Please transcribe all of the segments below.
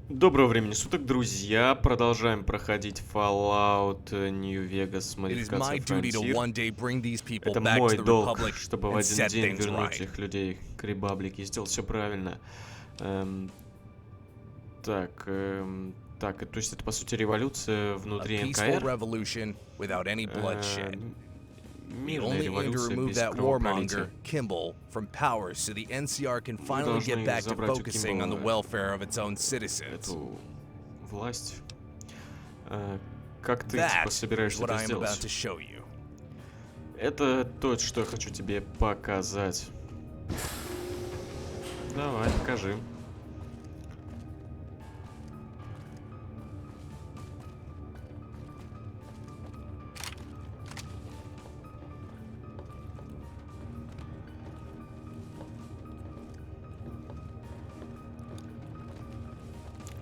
Доброго времени суток, друзья. Продолжаем проходить Fallout New Vegas модификация Frontier. Это мой долг, чтобы в один день вернуть этих людей к репаблике и сделать все правильно. Так, то есть это по сути революция внутри НКР. Мирная революция без кровопролития. Мы должны забрать у Кимбала эту власть. Как ты типа собираешься это сделать? Это то, что я хочу тебе показать. Давай, покажи.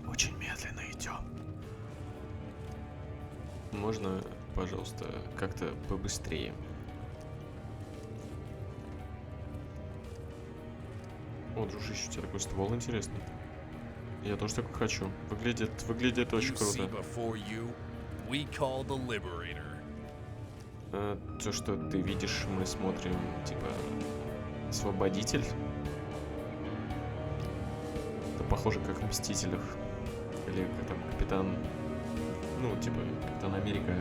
Очень медленно идем. Можно, пожалуйста, как-то побыстрее? О, дружище, у тебя такой ствол интересный. Я тоже такой хочу. Выглядит очень круто. То, что ты видишь, мы смотрим, типа, освободитель. Это похоже как в Мстителях. Или там Капитан... Ну, типа, Капитан Америка,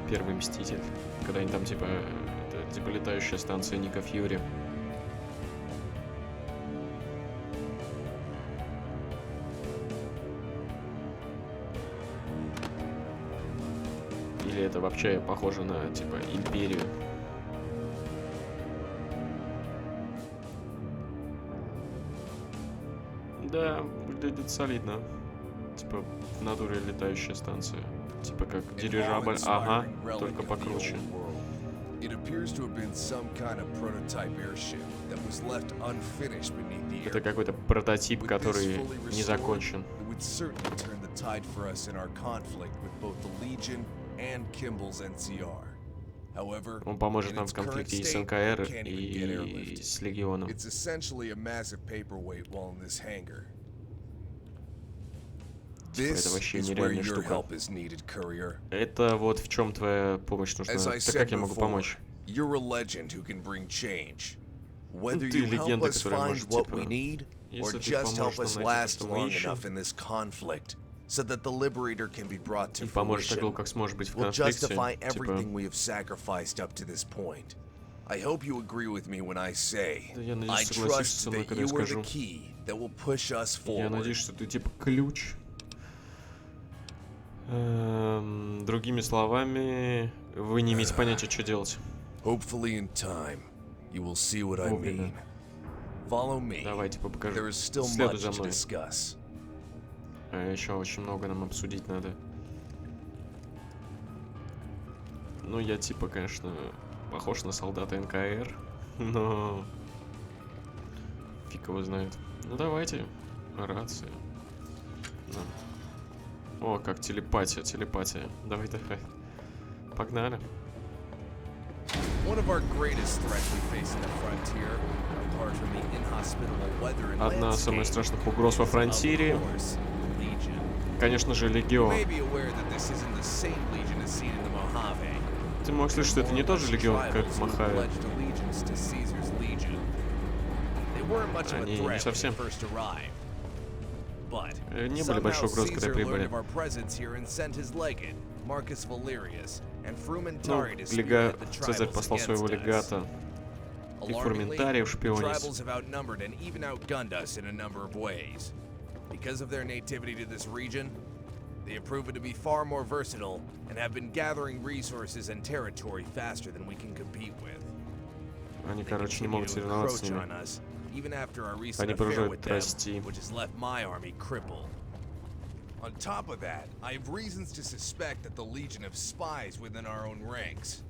Первый Мститель. Когда они там, типа, это, типа, летающая станция Ника Фьюри. Или это вообще похоже на, типа, Империю. Да, выглядит солидно. Типа в натуре летающая станция. Типа как дирижабль, ага, только покруче. Это какой-то прототип, который не закончен. Он поможет нам в конфликте и с НКР, и с Легионом. Это вообще нереальная штука. Это вот в чем твоя помощь нужна. Так как я могу помочь? Ты легенда, которая может, типа... Если ты поможешь нам найти то, что мы ищем, и поможешь так долго, как сможешь быть в конфликте, типа... Да я надеюсь, согласишься со мной, когда я скажу. Я надеюсь, что ты типа ключ. Другими словами, вы не имеете понятия, что делать. Вовремя. Давай, типа, покажи. Следуй за мной. Еще очень много нам обсудить надо. Ну, я типа, конечно, похож на солдата НКР, но... Фиг его знает. Ну, давайте. Рация. Да. О, как телепатия. Давай. Погнали. Одна из самых страшных угроз во Фронтире, конечно же, Легион. Ты мог слышать, что это не тот же Легион, как в Мохаве? Они не совсем. Не были большой угрозой, когда прибыли. Ну, Цезарь послал своего легата и фрументариев шпионить. They have proven to be far more versatile and have been gathering resources and territory faster than we can compete with. Они, короче, не могут соревноваться с ними. Они продолжают расти. On top of that, I have reasons to suspect that the Legion of spies within our own ranks.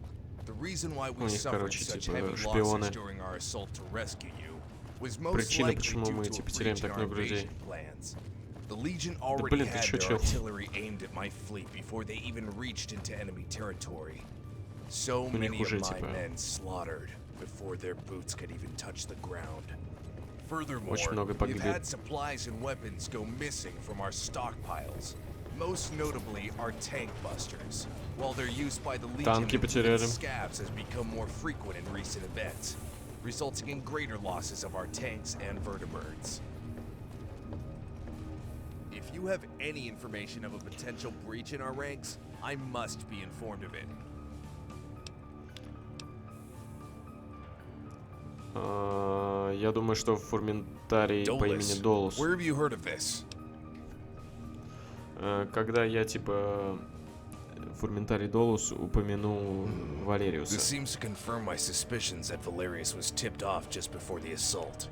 The reason why we suffered such heavy losses during our assault to rescue you was most likely due to a breach in our invasion plans. The Legion already had their artillery aimed at my fleet before they even reached into enemy territory. So many of my men slaughtered before their boots could even touch the ground. Очень много погибли. We've had supplies and weapons go missing from our stockpiles. Most notably our tank busters. While their use by the Legion and scabs has become more frequent in recent events, resulting in greater losses of our tanks and vertibirds. If you have any information of a potential breach in our ranks, I must be informed of it. Я думаю, что в фурментарии по имени Долус. Where have you heard of this? Когда я типа фурментарий Долус упомянул Валериуса. This seems to confirm my suspicions that Valerius was tipped off just before the assault.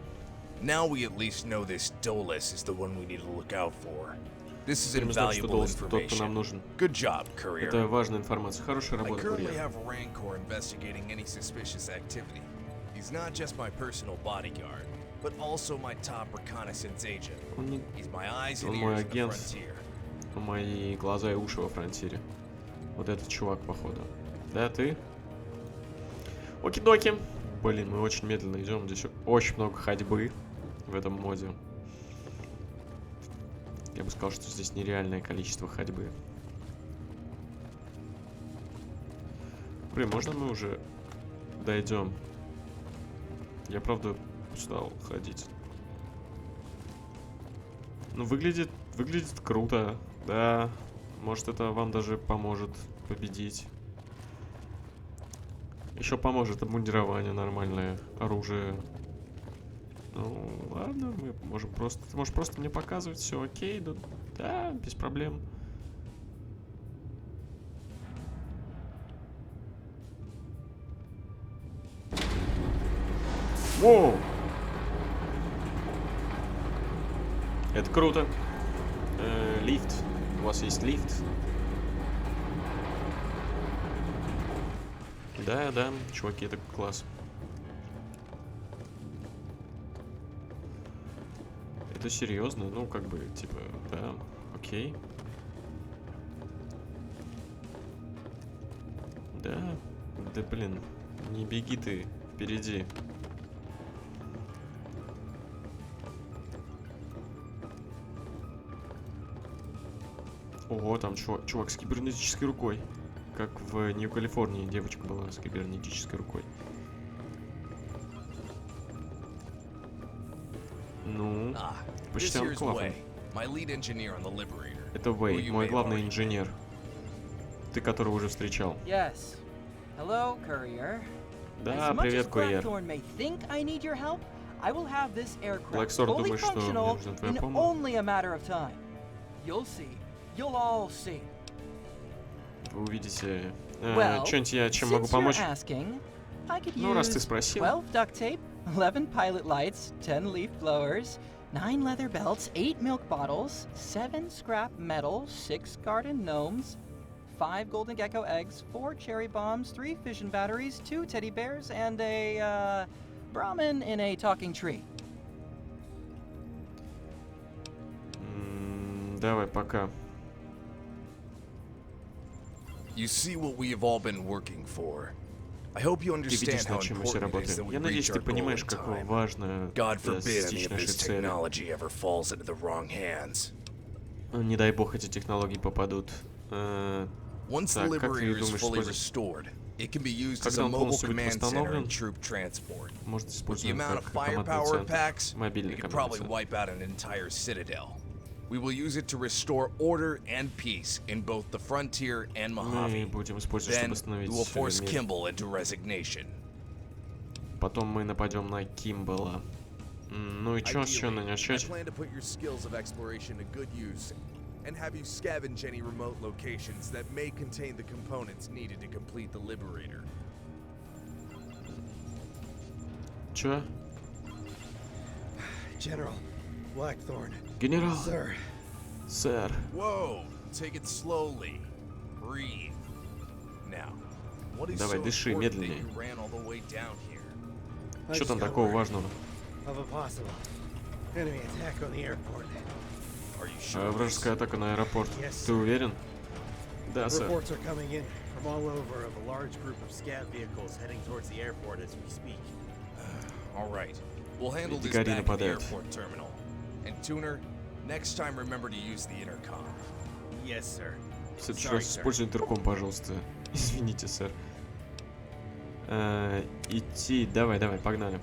Now we at least know this Dolus is the one we need to look out for. This is invaluable information. Good job, courier. Это важная информация. Хорошая I работа, currently курьер. have Rancor investigating any suspicious activity. He's not just my personal bodyguard, but also my top reconnaissance agent. He's my eyes and ears on the frontier. Мои глаза и уши во фронтире. Вот этот чувак, походу. Да, ты? Оки-доки. Блин, мы очень медленно идем. Здесь очень много ходьбы в этом моде. Я бы сказал, что здесь нереальное количество ходьбы. Блин, можно мы уже дойдем? Я, правда, устал ходить. Ну, выглядит круто. Да, может, это вам даже поможет победить. Еще поможет обмундирование нормальное, оружие. Ну, ладно, мы можем просто... Ты можешь просто мне показывать, все окей, да, без проблем. Воу! Это круто. Лифт. У вас есть лифт? Да, чуваки, это класс. Это серьезно? Ну, как бы, типа, да, окей. Да, блин, не беги ты впереди. Ого, там чувак с кибернетической рукой. Как в Нью-Калифорнии девочка была с кибернетической рукой. Ну, почти анклав. Это Вэй, мой главный инженер. Ты которого уже встречал. Hello, courier. Да, привет, курьер. Блэксор думает, что мне нужна твоя помощь. Вы увидите. Что-нибудь я чем могу помочь? Ну, раз ты спросил. 12 duct tape, 11 pilot lights, 10 leaf blowers, 9 leather belts, 8 milk bottles, 7 scrap metal, 6 garden gnomes, 5 golden gecko eggs, 4 cherry bombs, 3 fission batteries, 2 teddy bears, and a Brahmin in a talking tree. Давай, пока. You see what we have all been working for. I hope you understand how important it is that we reach our goal in time. God forbid any of this technology ever falls into the wrong hands. Не дай бог эти технологии попадут. Once the Liberator is fully restored, it can be used as a mobile command center and troop transport. With the amount of firepower it packs, it could probably wipe out an entire citadel. We will use it to restore order and peace in both the frontier and Mojave. Then we will force Kimball into resignation. Потом мы нападем на Кимбала. Ну и чё, с чего начать? I plan to put your skills of exploration to good use and have you scavenge any remote locations that may contain the components needed to complete the Liberator. Чё? General Blackthorn. Генерал. Sir. Сэр. Whoa, take it slowly. Breathe. Now, what is Давай, so дыши important that медленнее. you ran all the way down here? Что там такого важного? Of a possible enemy attack on the airport. Are you sure? Вражеская атака на аэропорт. Ты уверен? Да, сэр. Reports are coming in from all over of a large group of scav vehicles heading towards the airport as we speak. All right. We'll handle this back in the airport terminal. And Tuner, next time remember to use the intercom. Yes, sir. В следующий раз используй интерком, пожалуйста. Извините, сэр. Идти. Давай, погнали.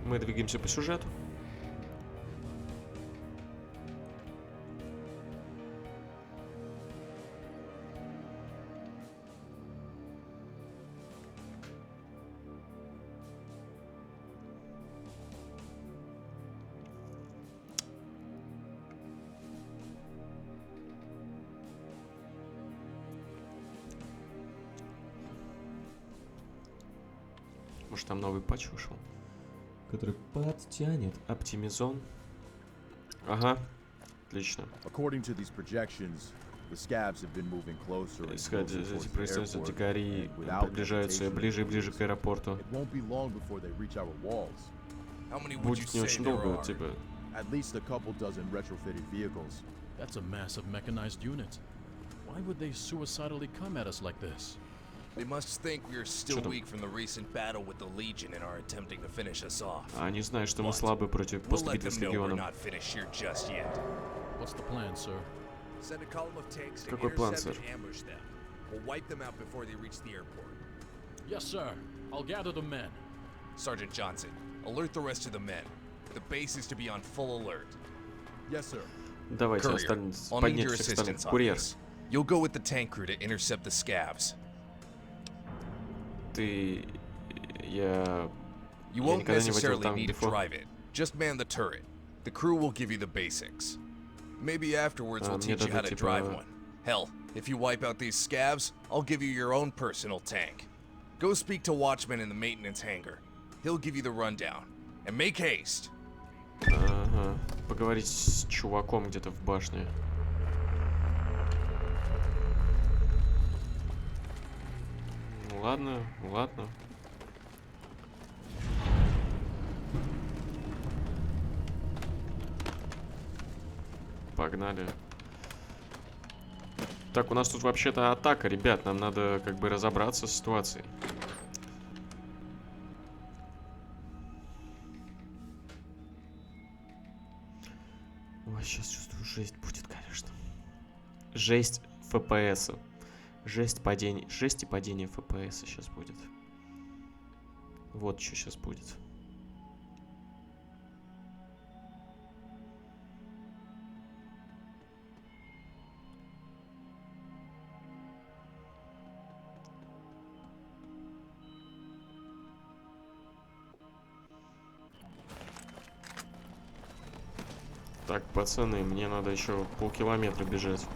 Мы двигаемся по сюжету. Может, там новый патч вышел, который подтянет оптимизон. Ага, отлично. Исходя из этих представителей, дикари приближаются ближе и ближе к аэропорту. Будет не очень долго, типа. That's a massive mechanized unit. Why would they suicidally come at us like this? They must think we are still weak from the recent battle with the Legion and are attempting to finish us off. Они знают, что мы слабы против после битвы с Легионом. What's the plan, sir? Send a column of tanks to Какой план, intercept сэр? and ambush them. We'll wipe them out before they reach the airport. Yes, sir. I'll gather the men. Sergeant Johnson, alert the rest of the men. The base is to be on full alert. Yes, sir. Давайте Courier, I'll need your assistance on this. You'll go with the tank crew to intercept the scavs. Ты... Я won't никогда не водил necessarily танк need to before. drive it. Just man the turret. The crew will give you the basics. Maybe afterwards we'll teach you how to drive one. Hell, if you wipe out these scavs, I'll give you your own personal tank. Go speak to Watchman in the maintenance hangar. He'll give you the rundown. And make haste. Ага. Поговорить с чуваком где-то в башне. Ладно. Погнали. Так, у нас тут вообще-то атака, ребят. Нам надо как бы разобраться с ситуацией. Ой, сейчас чувствую, жесть будет, конечно. Жесть FPS. Жесть и падение FPS сейчас будет. Вот что сейчас будет. Так, пацаны, мне надо еще полкилометра бежать.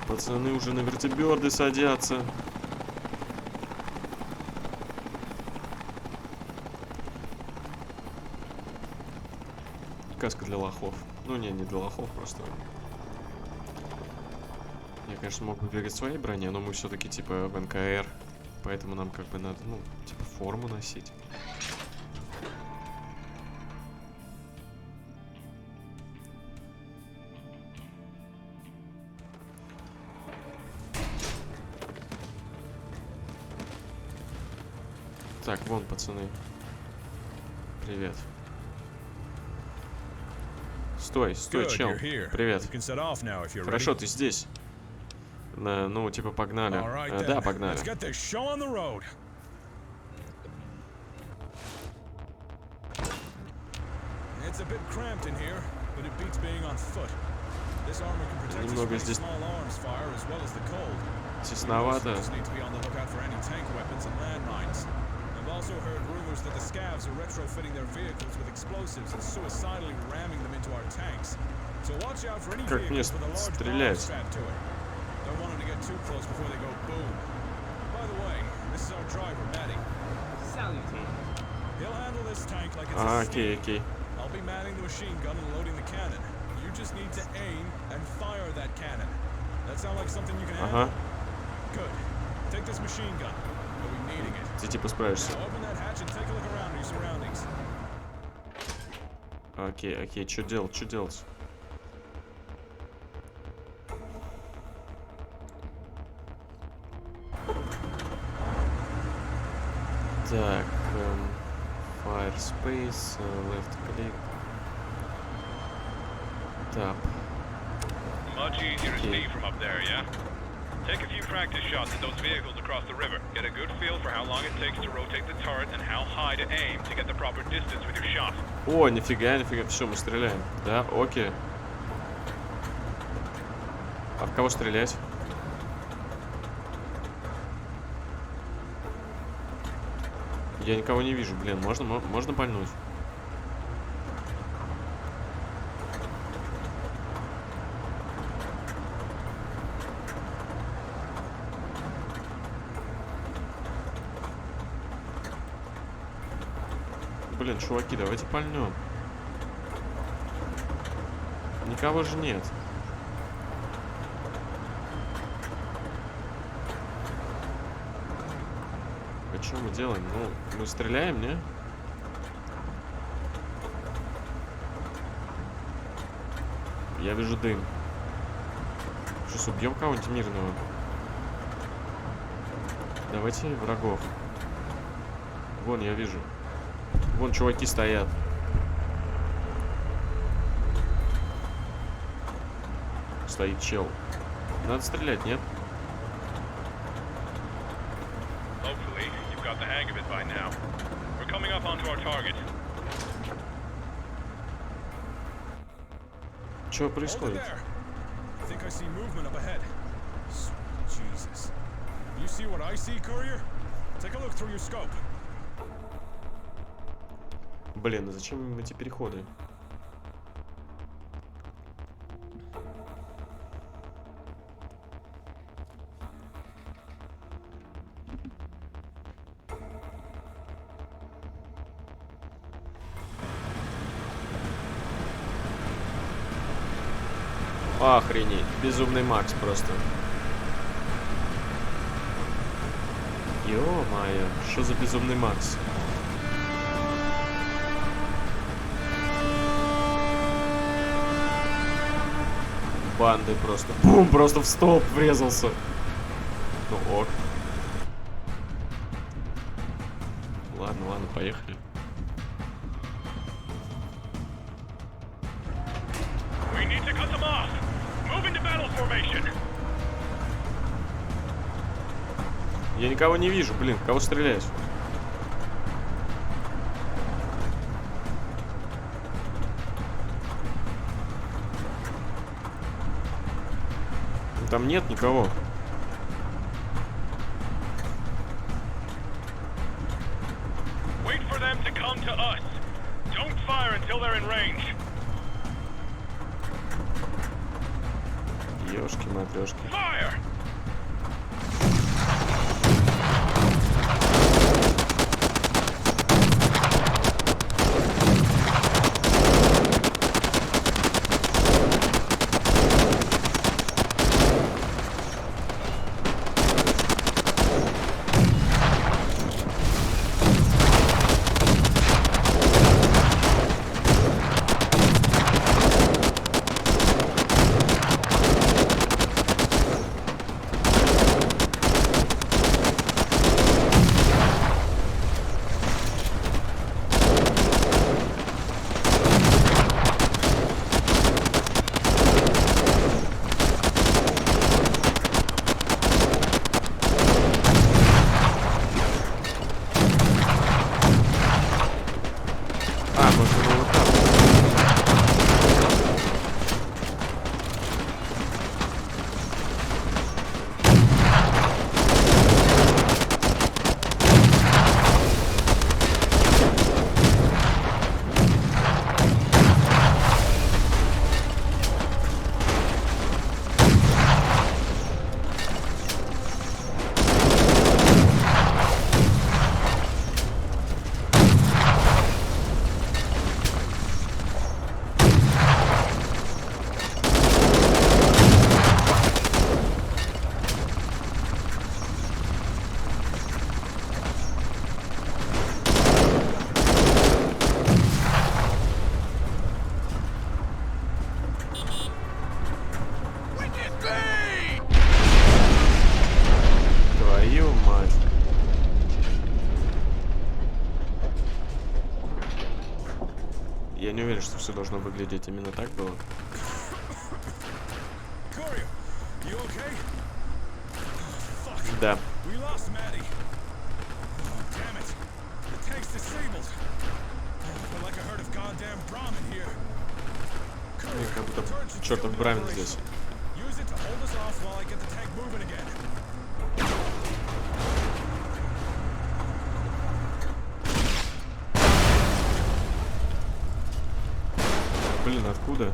Пацаны уже на вертиберды садятся. Каска для лохов. Ну не для лохов, просто. Я, конечно, мог бы бегать в своей броне, но мы все-таки типа в НКР. Поэтому нам как бы надо, ну, типа форму носить. Так, вон, пацаны. Привет. Стой, чел. Привет. Хорошо, ты здесь. Ну, типа, погнали. Да, погнали. Немного здесь тесновато. Also heard rumors that the scavs are retrofitting their vehicles with explosives and suicidally ramming them into our tanks. So watch out for any vehicles with a large bomb strapped to it. Don't want them to get too close before they go boom. By the way, this is our driver, Matty. Salutation. He'll handle this tank like it's a steam. Okay. I'll be manning the machine gun and loading the cannon. You just need to aim and fire that cannon. That sound like something you can handle? Good. Take this machine gun. You'll be needing it. Ты типа справишься. Окей, что делать? Так, Fire Space, Left Click. Tap. Much easier to see from up there, yeah? Take a few practice shots at those vehicles across the river. Get a good feel for how long it takes to rotate the turret and how high to aim to get the proper distance with your shot. О, нифига. Все, мы стреляем. Да, окей. А в кого стрелять? Я никого не вижу, блин. Можно пальнуть? Блин, чуваки, давайте пальнем. Никого же нет. А что мы делаем? Ну, мы стреляем, не? Я вижу дым. Сейчас убьем кого-нибудь мирного. Давайте врагов. Вон, я вижу. Вон чуваки стоят. Стоит чел. Надо стрелять, нет? Что происходит? Блин, а зачем им эти переходы? Охренеть, безумный Макс просто. Ё-моё, что за безумный Макс? Банды просто. Бум, просто в столб врезался. Ну ок. Ладно, поехали. Я никого не вижу, блин, в кого стрелять? Там нет никого. Ёшки-матрёшки. Я не уверен, что все должно выглядеть именно так было. Да. Как будто чертов брамин здесь. Блин, откуда?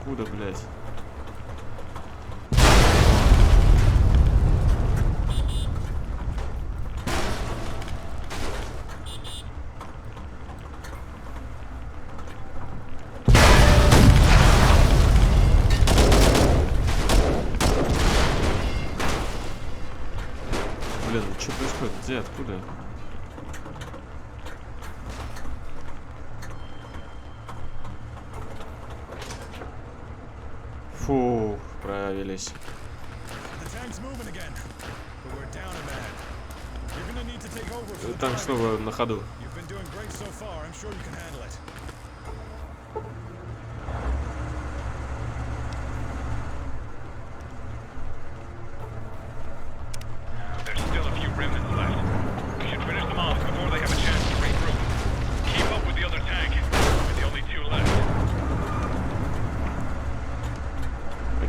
Откуда, блядь? Блин, что происходит? Где? Откуда? Фу, справились. Танк снова на ходу.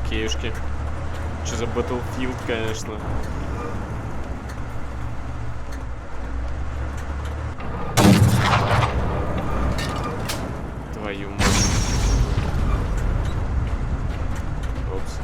Окейушки. Что за Battlefield, конечно. Твою мать. Опс.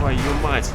Твою мать.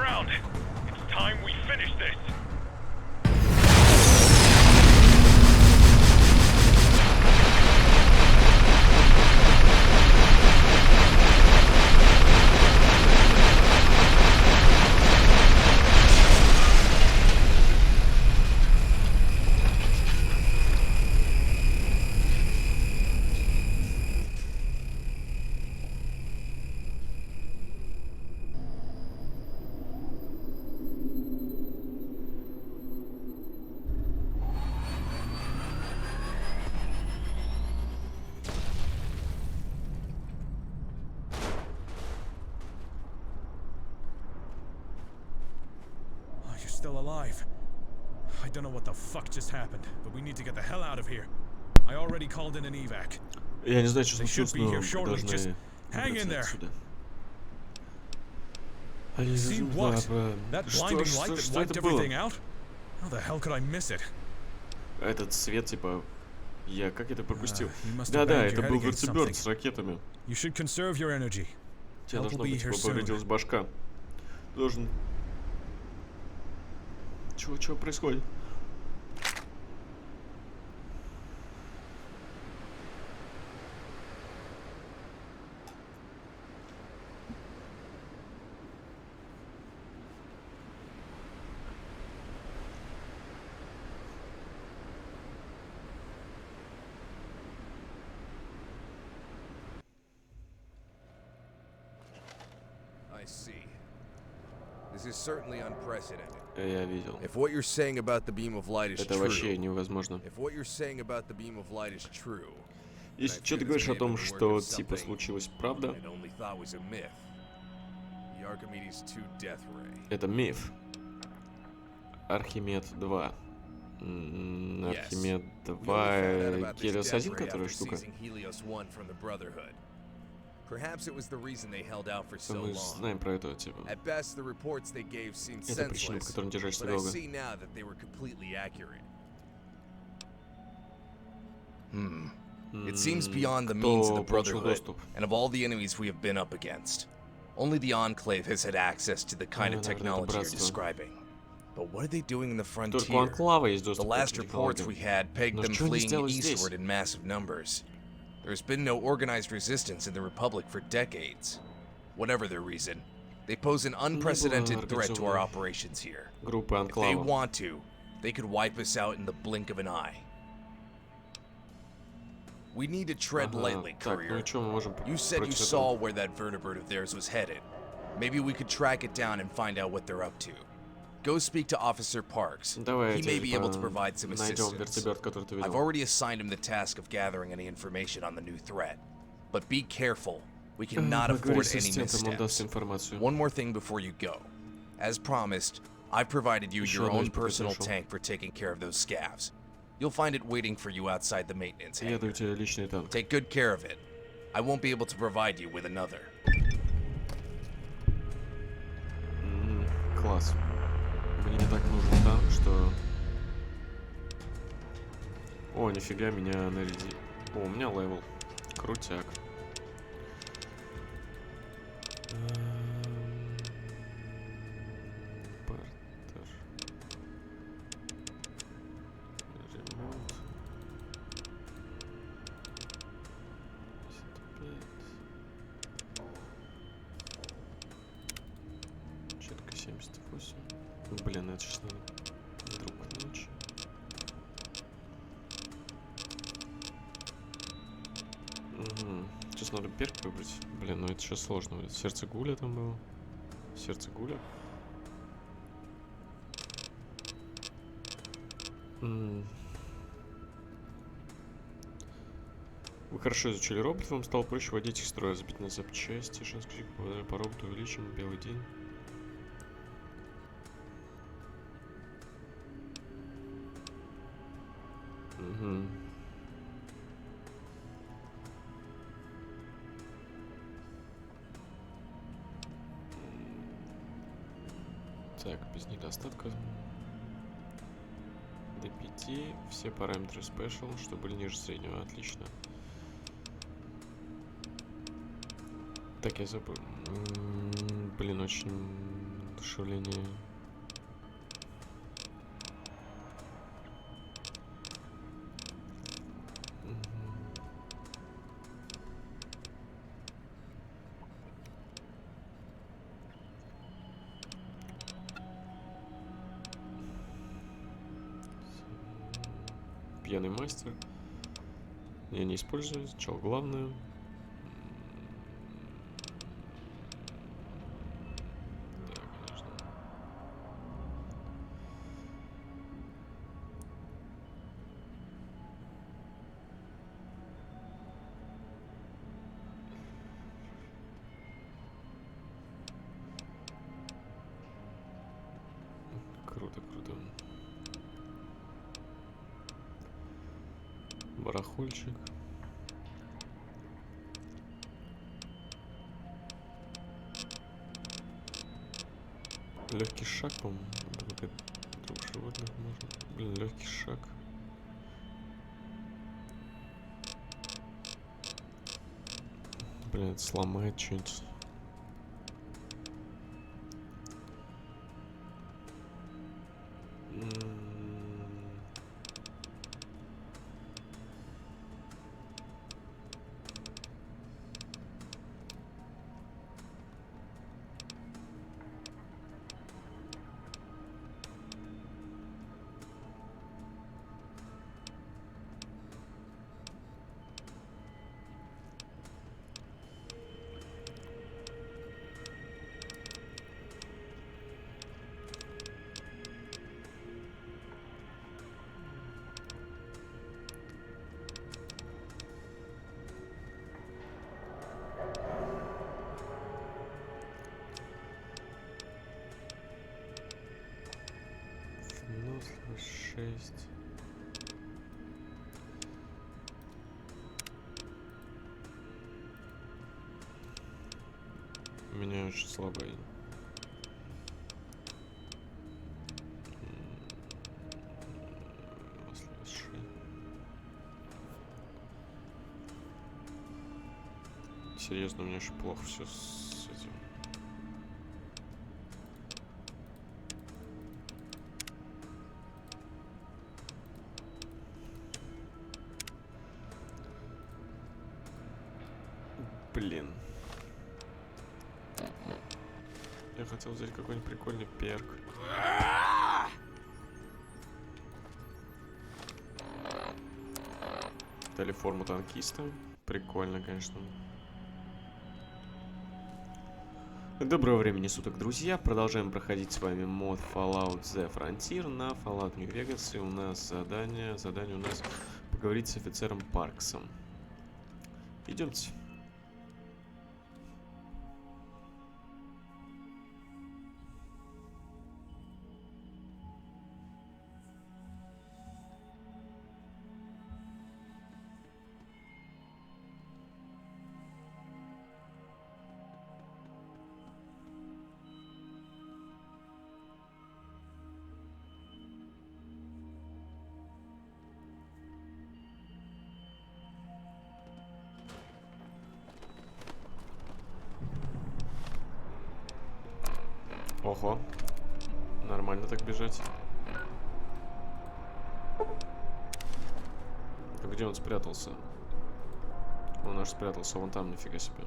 ground. It's time we finish this. Still alive. I don't know what the fuck just happened, but we need to get the hell out of here. I already called in an evac. Я не знаю, что случилось, но мы должны hang in there. See what? That blinding light that wiped everything out? How the hell could I miss it? Этот свет, типа, я как это пропустил? Да-да, это был вертиберт с ракетами. You should conserve your energy. Тебе должно быть, типа, повредилась башка. Должен... Чего происходит? I see. This is certainly unprecedented. Я видел. If what you're saying about the beam of light is Это true, вообще невозможно. if what you're saying about the beam of light is true, Если что ты говоришь о том, что типа случилось правда, это миф. Архимед 2. Архимед 2 Хелиос 1, которая штука. Мы знаем про это, типа. Это причина, по которой держались так долго. It seems beyond the means of the Brotherhood, and of all the enemies we have been up against. Only the Enclave has had access to the kind of technology you're describing. But what are they doing in the frontier? The last reports we had pegged them fleeing eastward in massive numbers. There's been no organized resistance in the Republic for decades. Whatever their reason, they pose an unprecedented threat to our operations here. If they want to, they could wipe us out in the blink of an eye. We need to tread lightly, Courier. You said you saw where that vertebrate of theirs was headed. Maybe we could track it down and find out what they're up to. Go speak to Officer Parks. He may be able to provide some assistance. I've already assigned him the task of gathering any information on the new threat. But be careful. We cannot afford any missteps. One more thing before you go. As promised, I've provided you your own personal tank for taking care of those scavs. You'll find it waiting for you outside the maintenance hangar. Take good care of it. I won't be able to provide you with another. Класс. Мне так нужен танк, что... О, нифига меня нарядили. О, у меня левел. Крутяк. Блин, это сейчас надо друг ночи. Сейчас надо перк выбрать. Блин, ну это сейчас сложно будет. Сердце гуля там было. Сердце гуля. Вы хорошо изучили роботов, вам стало проще вводить их в строй, забить на запчасти, шанс по роботу увеличен, белый день. Так, без недостатка. До 5. Все параметры Special, что были ниже среднего. Отлично. Так, я забыл. Блин, очень воодушевление. Пьяный мастер. Я не использую. Начало главное. Да, конечно. Круто, круто. Барахольчик. Легкий шаг, по-моему. Друг животных можно. Блин, легкий шаг. Блин, это сломает что-нибудь. Взносло 6. У меня очень слабый. Серьезно, у меня очень плохо все с этим. Блин. Я хотел взять какой-нибудь прикольный перк. Дали форму танкиста. Прикольно, конечно. Доброго времени суток, друзья. Продолжаем проходить с вами мод Fallout The Frontier на Fallout New Vegas. И у нас задание у нас поговорить с офицером Парксом. Идемте. Ого. Нормально так бежать. А где он спрятался? Он аж спрятался вон там, нифига себе.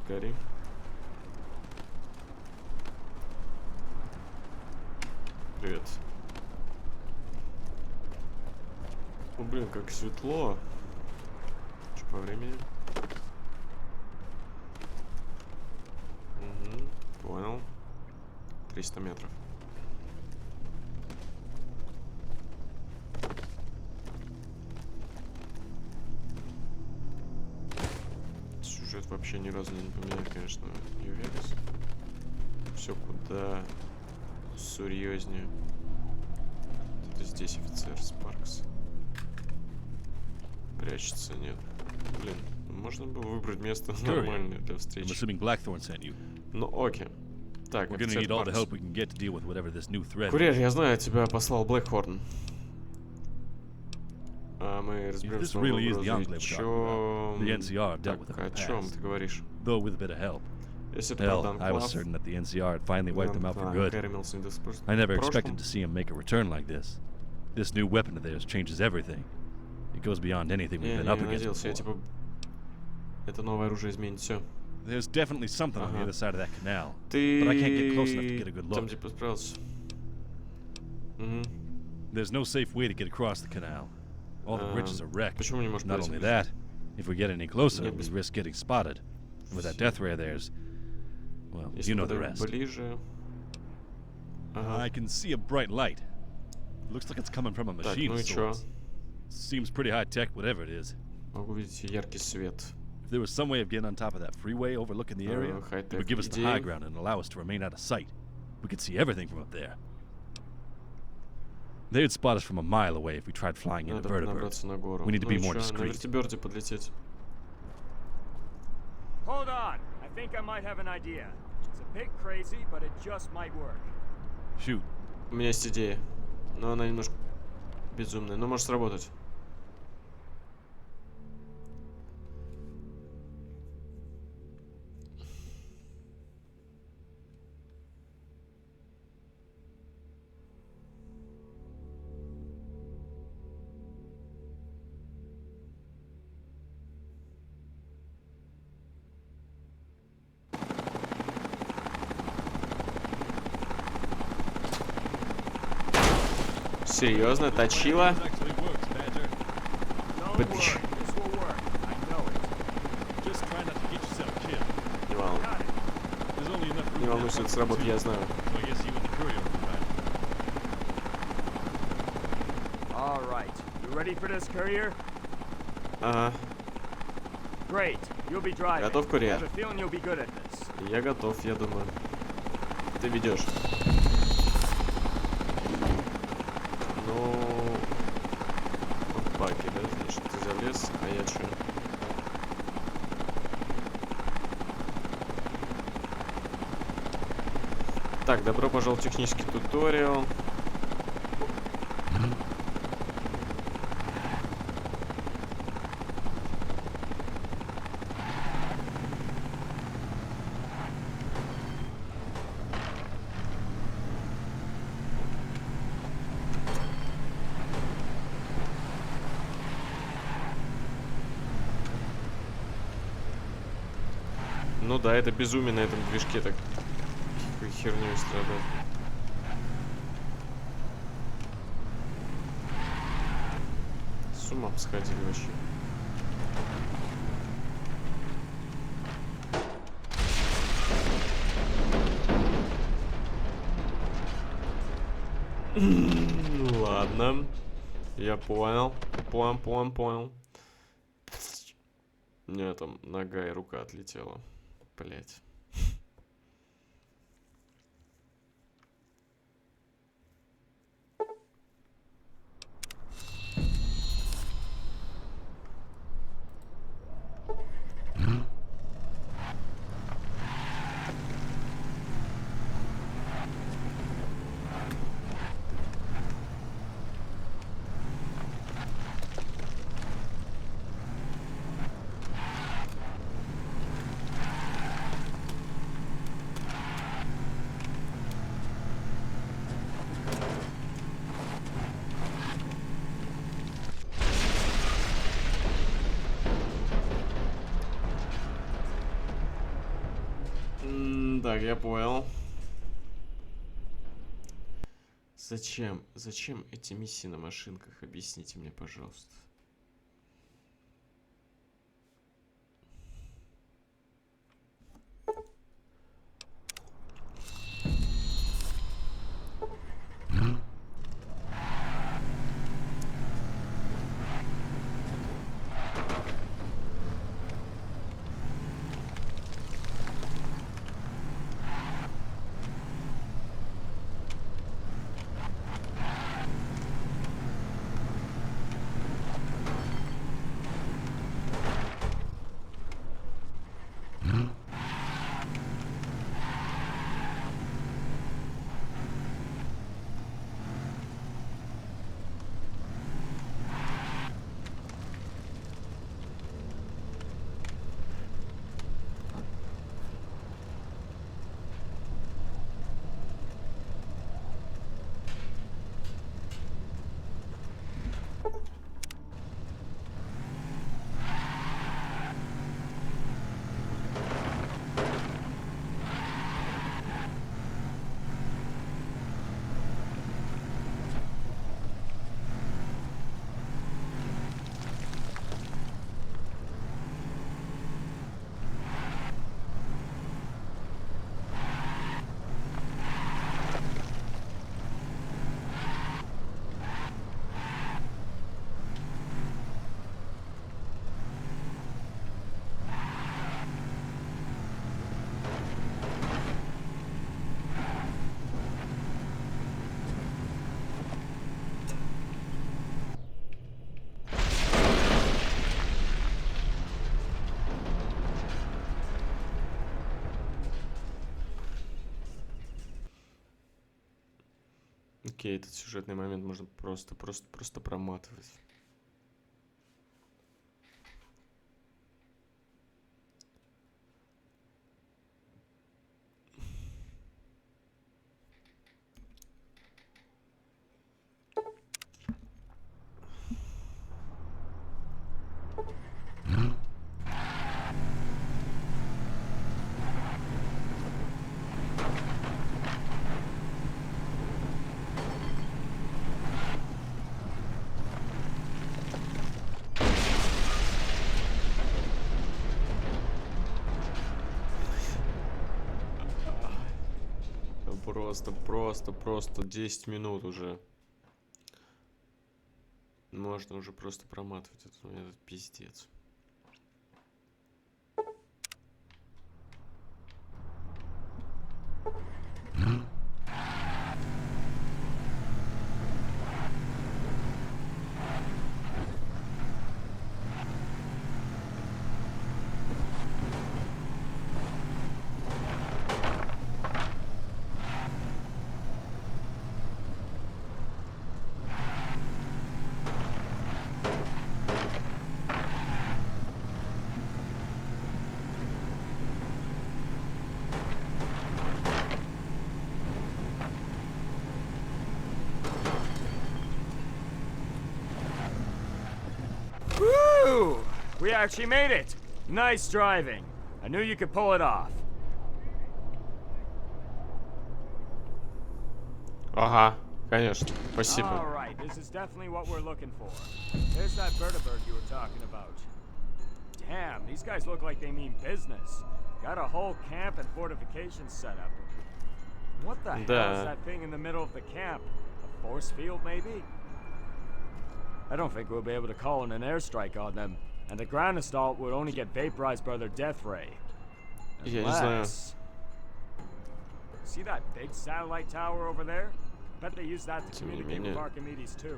Гори. Привет. О, блин, как светло. Что по времени? Угу, понял. 300 метров. Сюжет вообще ни разу не напоминает, конечно, New Vegas. Все куда серьезнее. Это здесь офицер Спаркс. Прячется, нет. Блин, можно было выбрать место нормальное для встречи. Ну окей. Так, офицер Спаркс. Курьер, я знаю, тебя послал Блэкхорн. А мы разберемся с новой угрозой. Так, о чем ты говоришь? Если это правда анклав, I never expected to see him make a return like this. This new weapon of theirs changes everything. It goes beyond anything we've been up against before. Это новое оружие изменит все. There's definitely something on the other side of that canal, but I can't get close enough to get a good look. Там типа справился. There's no safe way to get across the canal. All the bridges are wrecked. Почему не можешь Not only that, if we get any closer, we risk getting spotted. And with that death ray of theirs, well, you know the rest. Ближе. I can see a bright light. Looks like it's coming from a machine of sorts. Seems pretty high tech, whatever it is. Могу видеть яркий свет. If there was some way of getting on top of that freeway overlooking the area, it would give us the high ground and allow us to remain out of sight. We could see everything from up there. They'd spot us from a mile away if we tried flying in a vertibird. We need to be more discreet. Hold on. I think I might have an idea. It's a bit crazy, but it just might work. Shoot. У меня есть идея, но она немножко безумная, но может сработать. Серьезно, точила? Быдыщ. Не волнуйся, это сработает, я знаю. Ага. Готов, курьер? Я готов, я думаю. Ты ведешь. Ну, в баке, да? Значит, ты залез, а я чё? Так, добро пожаловать в технический туториал. Ну да, это безумие на этом движке так хернёй страдать. С ума сходили вообще. Ладно. Я понял. Понял. У меня там нога и рука отлетела. Блять. Так, я понял. Зачем эти миссии на машинках? Объясните мне, пожалуйста. Окей, этот сюжетный момент можно просто проматывать. Просто 10 минут уже. Можно уже просто проматывать этот пиздец. Woo! We actually made it! Nice driving. I knew you could pull it off. Ага, конечно. Спасибо. All right, this is definitely what we're looking for. There's that vertibird you were talking about. Damn, these guys look like they mean business. Got a whole camp and fortifications set up. What the hell is that thing in the middle of the camp? A force field, maybe? I don't think we'll be able to call in an airstrike on them, and the ground assault would only get vaporized by their death ray. Unless... See that big satellite tower over there? Bet they use that to communicate with Archimedes too.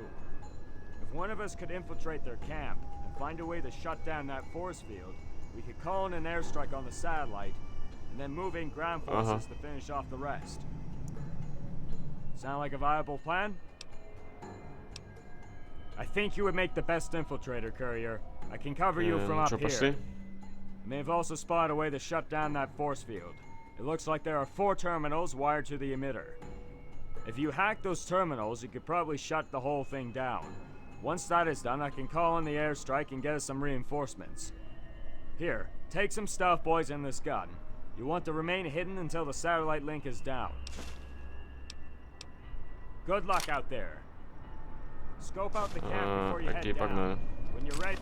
If one of us could infiltrate their camp and find a way to shut down that force field, we could call in an airstrike on the satellite, and then move in ground forces to finish off the rest. Sound like a viable plan? I think you would make the best infiltrator, Courier. I can cover you from up here. I may have also spotted a way to shut down that force field. It looks like there are 4 terminals wired to the emitter. If you hack those terminals, you could probably shut the whole thing down. Once that is done, I can call in the airstrike and get us some reinforcements. Here, take some stuff, boys, in this gun. You want to remain hidden until the satellite link is down. Good luck out there. Scope out the camp before you head down. When you're ready.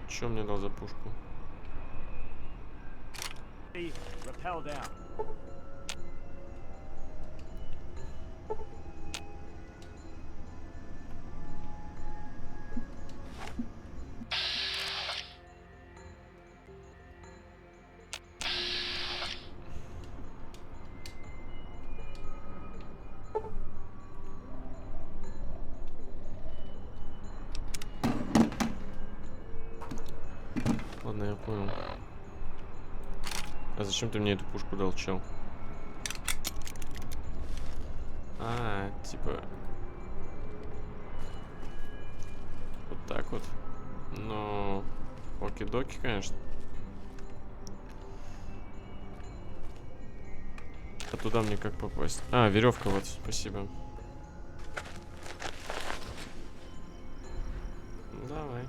Чё мне дал за пушку? Rappel down. Ладно, я понял. А зачем ты мне эту пушку дал, чел? А, типа... Вот так вот. Ну... Оки-доки, конечно. А туда мне как попасть? А, веревка вот, спасибо. Давай.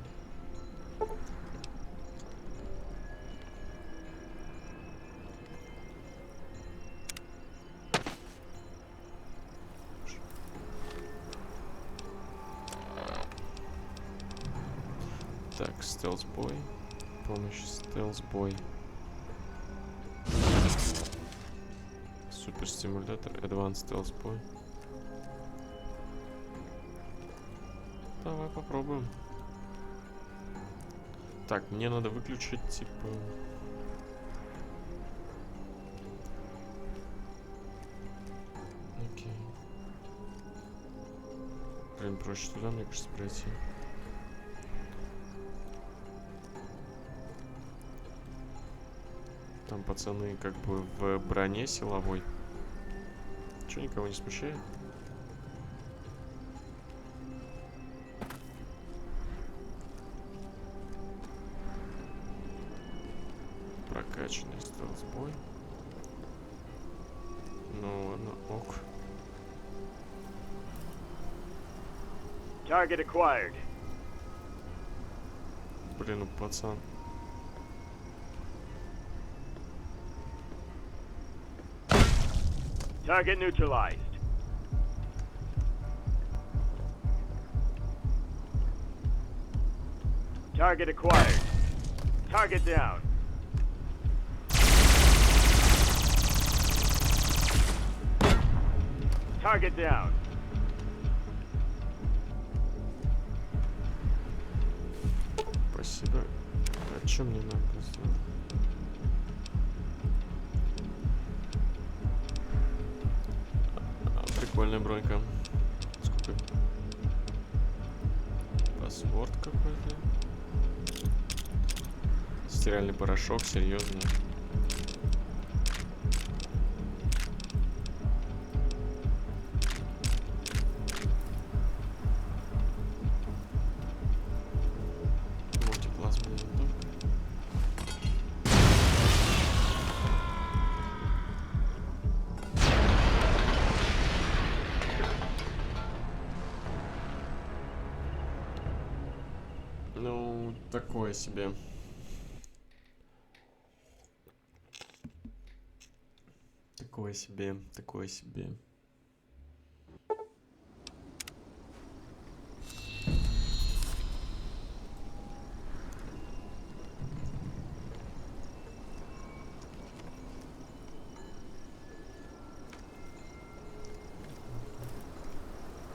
Так, стелс-бой. Помощь стелс-бой. Супер-стимулятор. Advanced стелс-бой. Давай попробуем. Так, мне надо выключить, типа... Окей. Блин, проще туда, мне кажется, пройти. Там пацаны как бы в броне силовой. Чё, никого не смущает? Прокачанный стелс-бой. Ну ладно, ок. Target acquired. Блин, ну пацан. Target neutralized. Target acquired. Target down. Target down. Спасибо. А чё мне надо? Прикольная бронька. Сколько? Паспорт какой-то. Стиральный порошок, серьезно. Ну, такое себе. Такое себе, такое себе.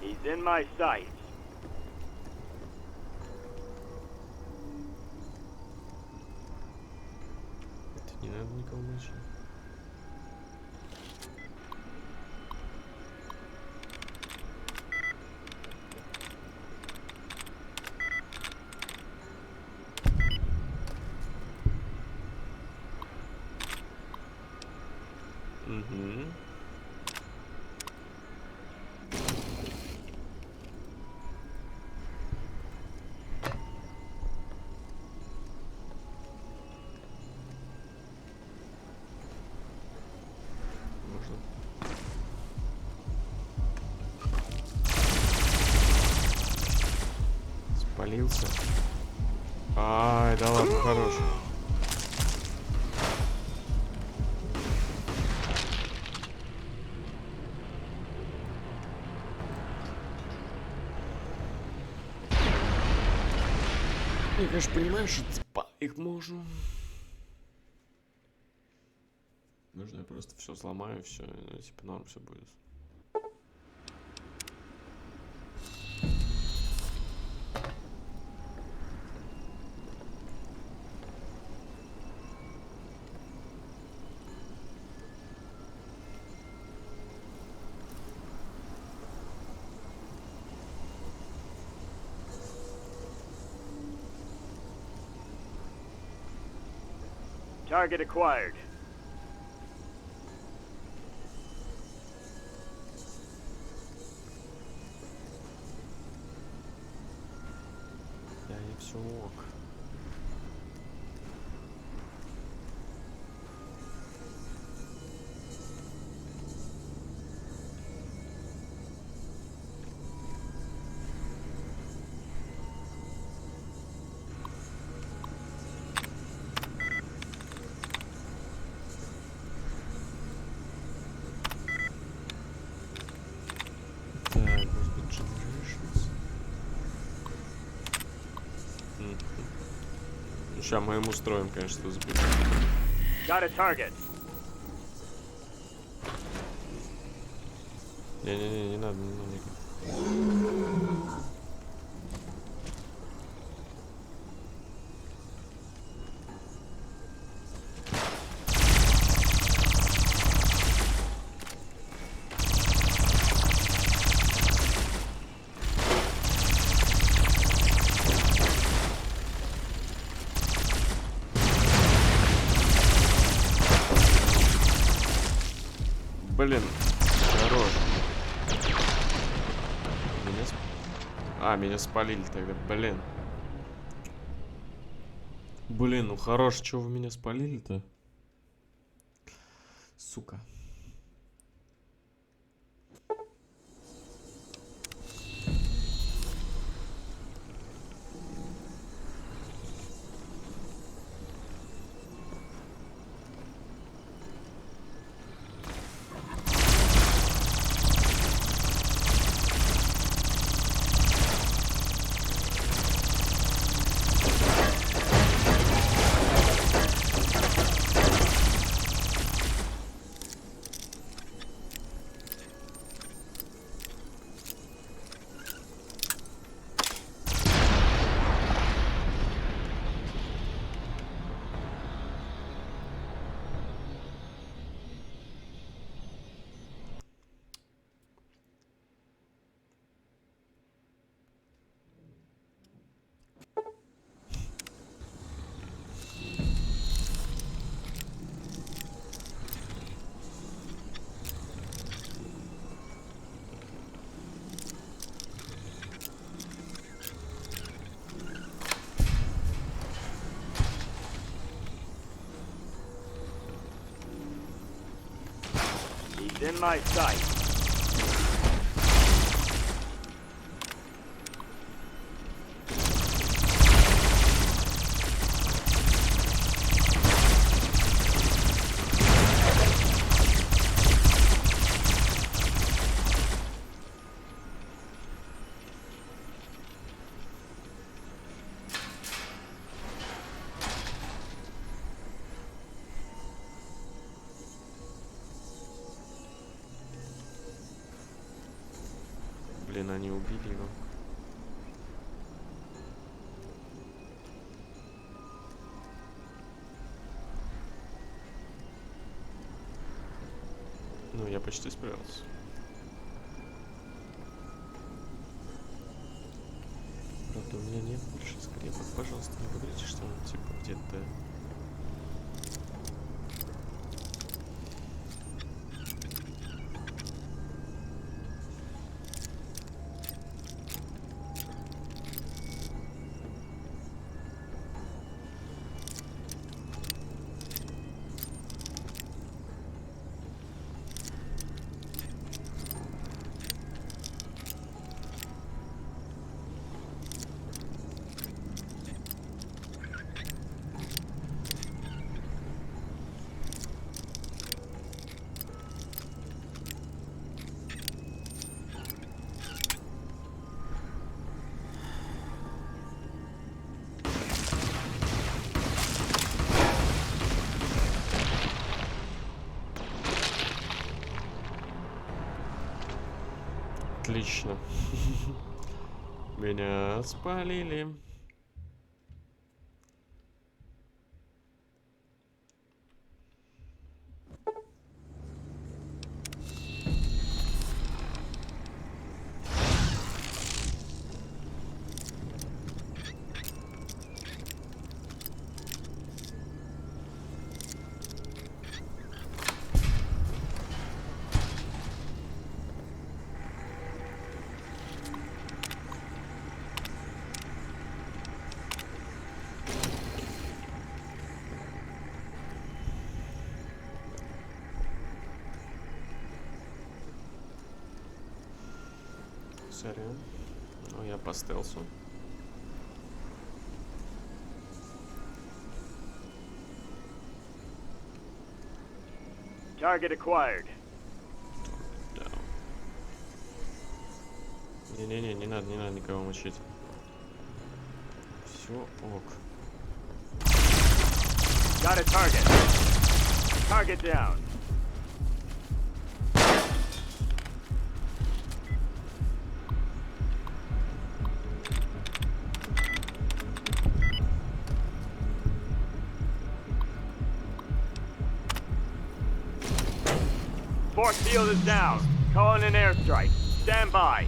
He's in my sight. Это не надо никого мочить. Угу. Можно. Спалился. Ай, да ладно, хорош. Я, конечно, понимаю, что их можно. Можно я просто все сломаю, все, ну, типа норм все будет. Target acquired. Да, и все ок. Сейчас мы ему устроим, конечно, что забудем. Got a target. Не-не-не, не надо, не надо. блин. Хорош. Меня спалили тогда, блин. Блин, ну хорош, чего вы меня спалили-то? Сука. In my sight. Блин, они убили его. Ну, я почти справился. Правда, у меня нет больше скрепок. Пожалуйста, не говорите, что он типа где-то... Отлично. Меня спалили. Сорян. Ну, я по стелсу. Target acquired. Да. Не-не-не, не надо никого мучить. Все ок. Got a target. Target down. Force field is down. Calling an airstrike. Stand by.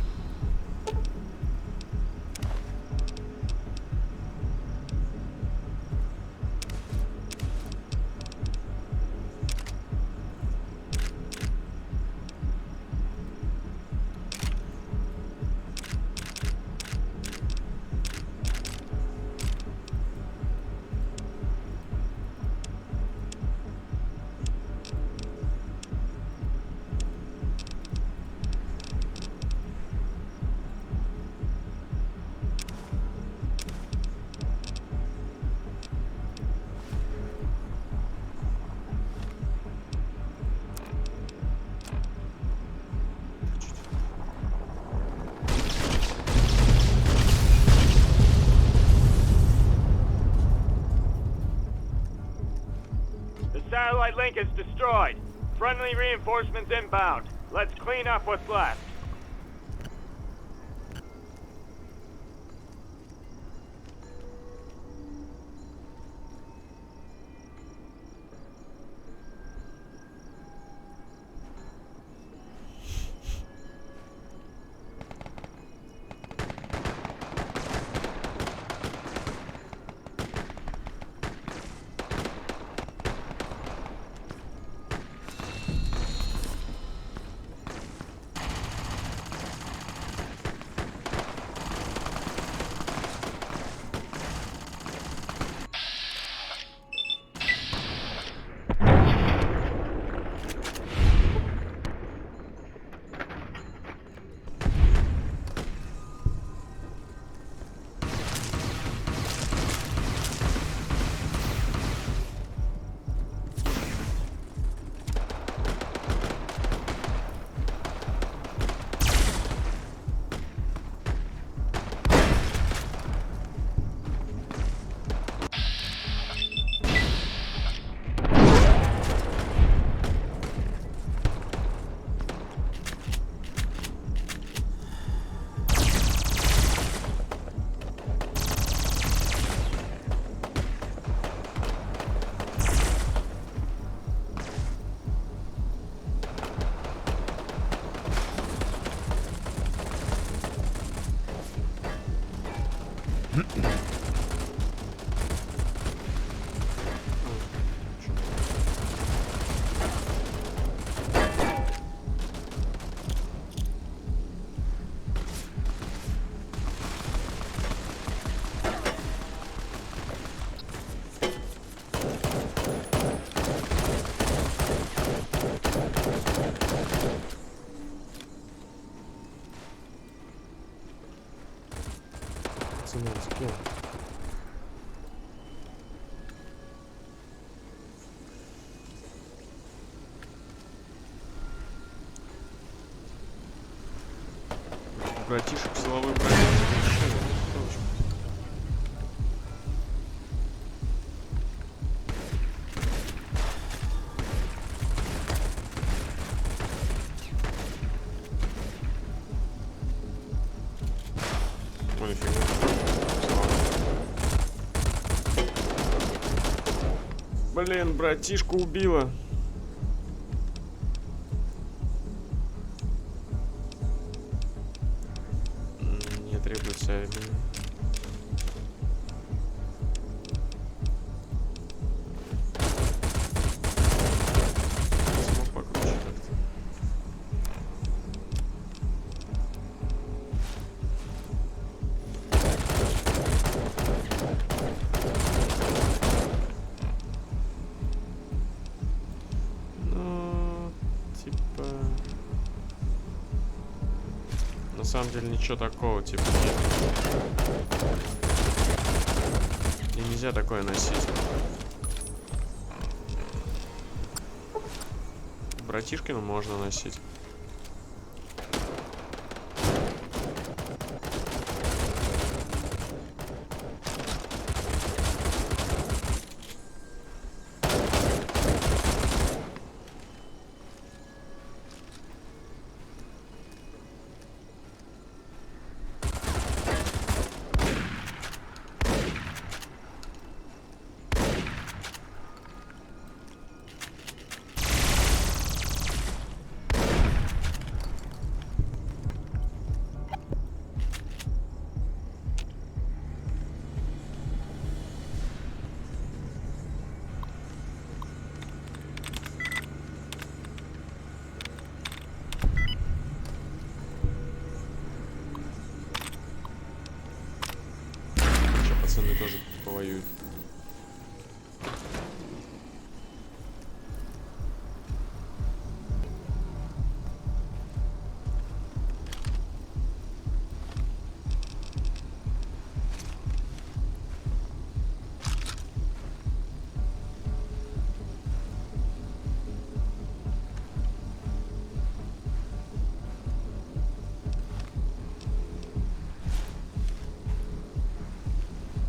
satellite link is destroyed. Friendly reinforcements inbound. Let's clean up what's left. Братишек силовой брони завершили. Точно. Ой, нифига. Блин, братишку убила. Требуется Орегоне. Смог покруче как-то. Ну, типа... На самом деле ничего такого, типа, нет. И нельзя такое носить. Братишкину можно носить. Пацаны тоже повоюют.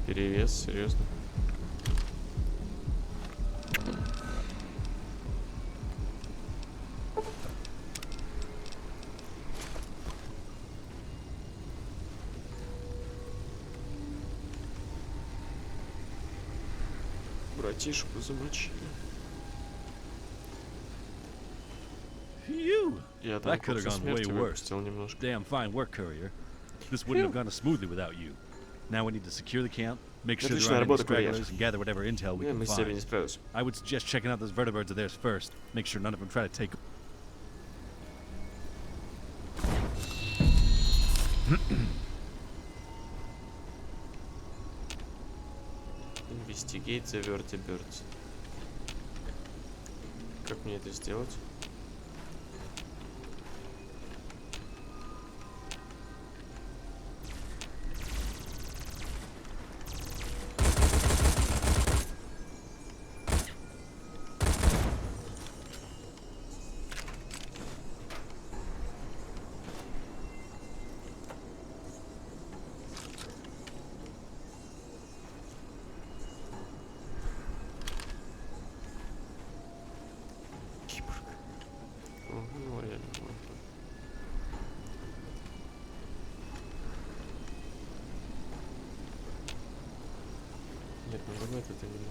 Перевес, серьезно. Братишку замочили. Я там курса смерти выпустил немножко. Damn fine work, courier. This wouldn't have gone as smoothly without you. Now we need to secure the camp, make sure there aren't any stragglers, and gather whatever intel we can find. I would suggest checking out those vertibirds of theirs first. Make sure none of them try to take. Investigate the vertibirds. Как мне это сделать? Нет, не вот это именно.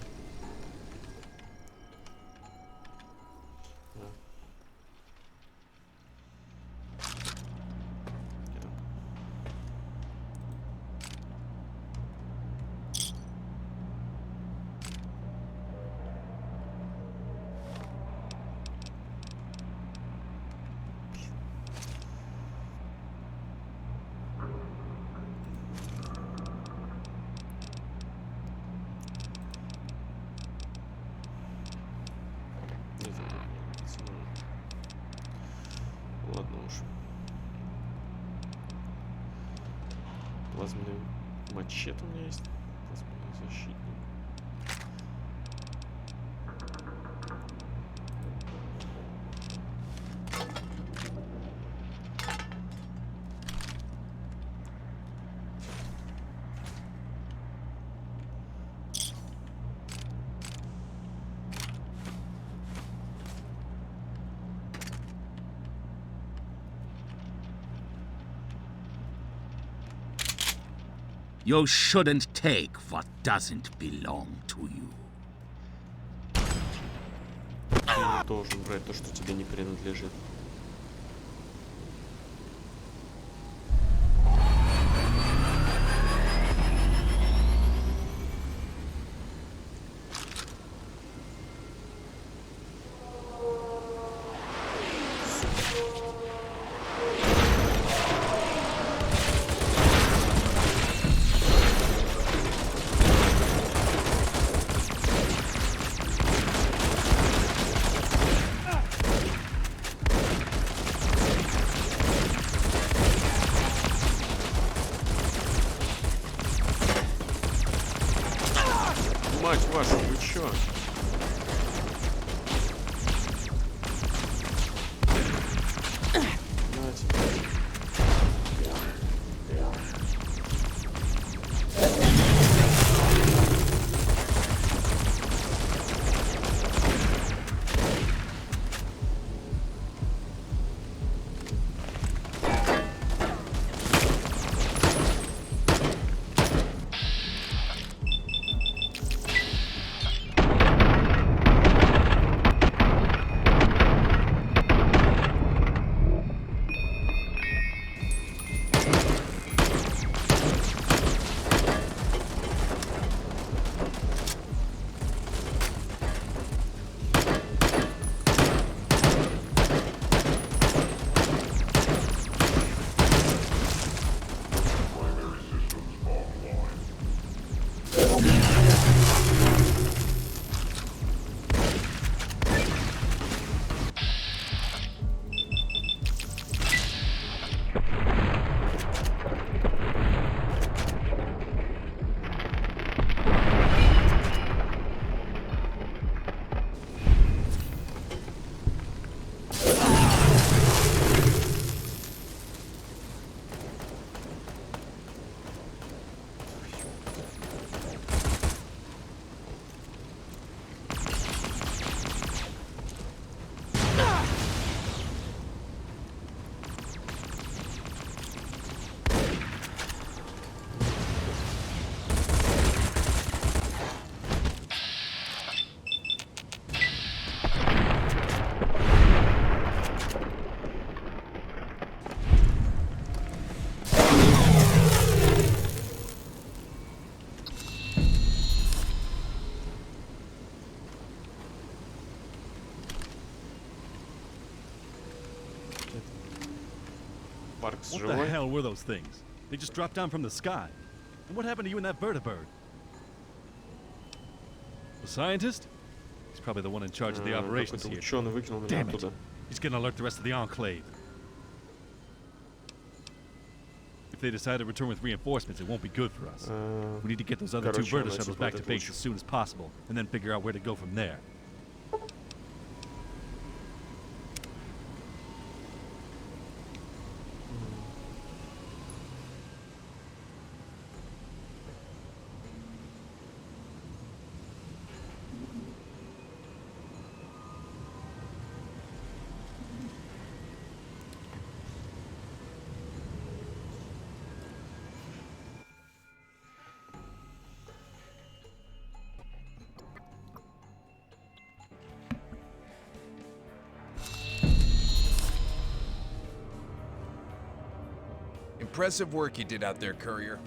Ладно уж. Плазменный мачете у меня есть. Плазменный защитник. You shouldn't take what doesn't belong to you. Ты не должен брать то, что тебе не принадлежит. Мать вашу, вы чё? Паркс What живой? the hell were those things? They just dropped down from the sky. And what happened to you and that vertibird? The scientist? He's probably the one in charge of the operations here. Ученый выкинул меня Damn it. оттуда. He's gonna alert the rest of the Enclave. If they decide to return with reinforcements, it won't be good for us. We need to get those other two Verta shuttles back to base as soon as possible, and then figure out where to go from there. Impressive work you did out there, Courier.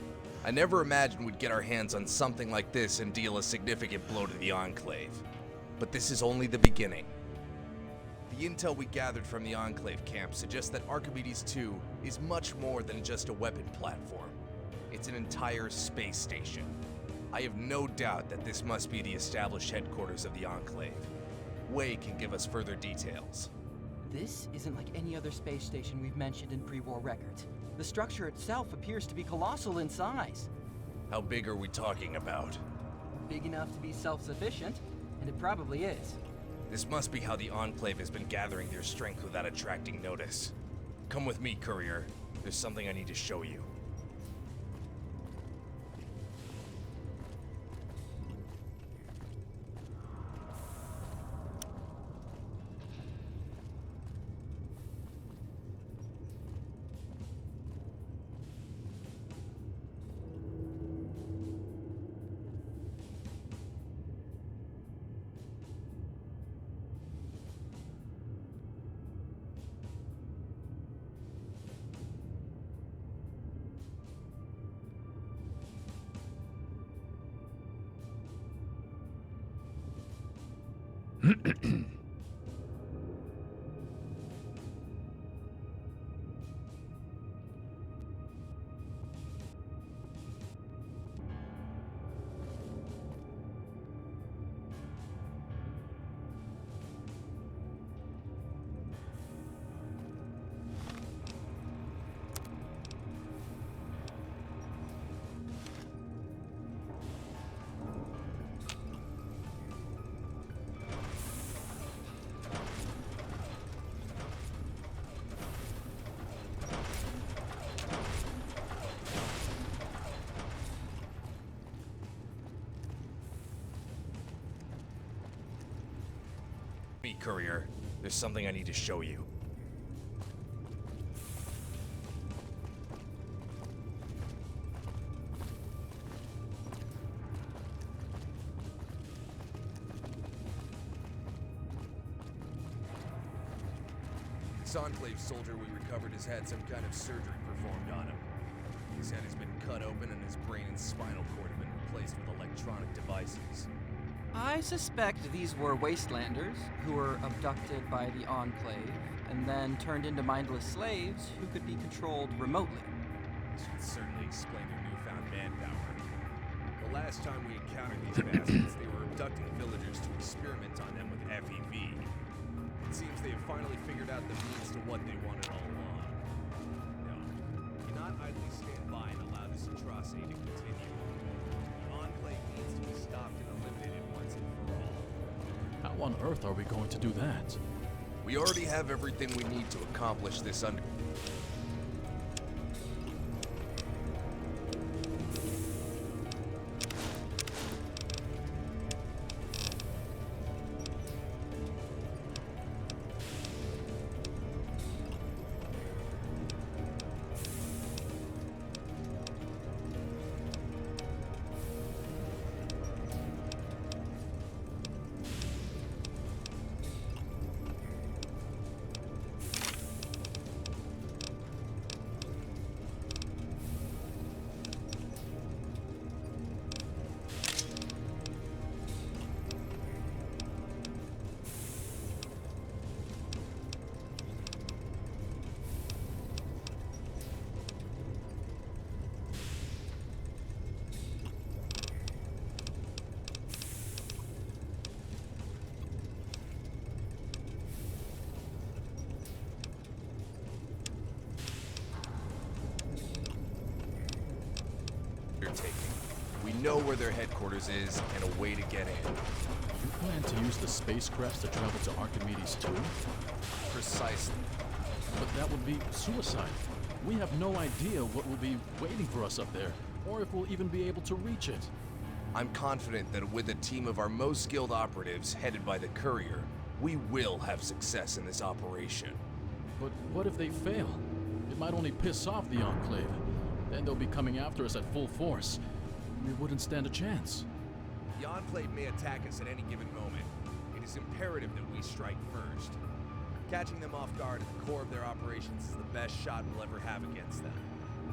I never imagined we'd get our hands on something like this and deal a significant blow to the Enclave. But this is only the beginning. The intel we gathered from the Enclave camp suggests that Archimedes 2 is much more than just a weapon platform. It's an entire space station. I have no doubt that this must be the established headquarters of the Enclave. Wei can give us further details. This isn't like any other space station we've mentioned in pre-war records. The structure itself appears to be colossal in size. How big are we talking about? Big enough to be self-sufficient, and it probably is. This must be how the Enclave has been gathering their strength without attracting notice. Come with me, Courier. There's something I need to show you. Me, Courier. There's something I need to show you. This Enclave soldier we recovered has had some kind of surgery performed on him. His head has been cut open and his brain and spinal cord have been replaced with electronic devices. I suspect these were wastelanders who were abducted by the Enclave and then turned into mindless slaves who could be controlled remotely. This would certainly explain their newfound manpower. The last time we encountered these bastards, they were abducting villagers to experiment on them with FEV. It seems they have finally figured out the means to what they wanted all along. No, we cannot idly stand by and allow this atrocity to continue. The Enclave needs to be stopped and eliminated once and for all. How on earth are we going to do that? We already have everything we need to accomplish this under... taking. We know where their headquarters is and a way to get in. You plan to use the spacecrafts to travel to Archimedes too? Precisely. But that would be suicide. We have no idea what will be waiting for us up there, or if we'll even be able to reach it. I'm confident that with a team of our most skilled operatives headed by the courier, we will have success in this operation. But what if they fail? It might only piss off the Enclave. Then they'll be coming after us at full force. We wouldn't stand a chance. The Enclave may attack us at any given moment. It is imperative that we strike first. Catching them off guard at the core of their operations is the best shot we'll ever have against them.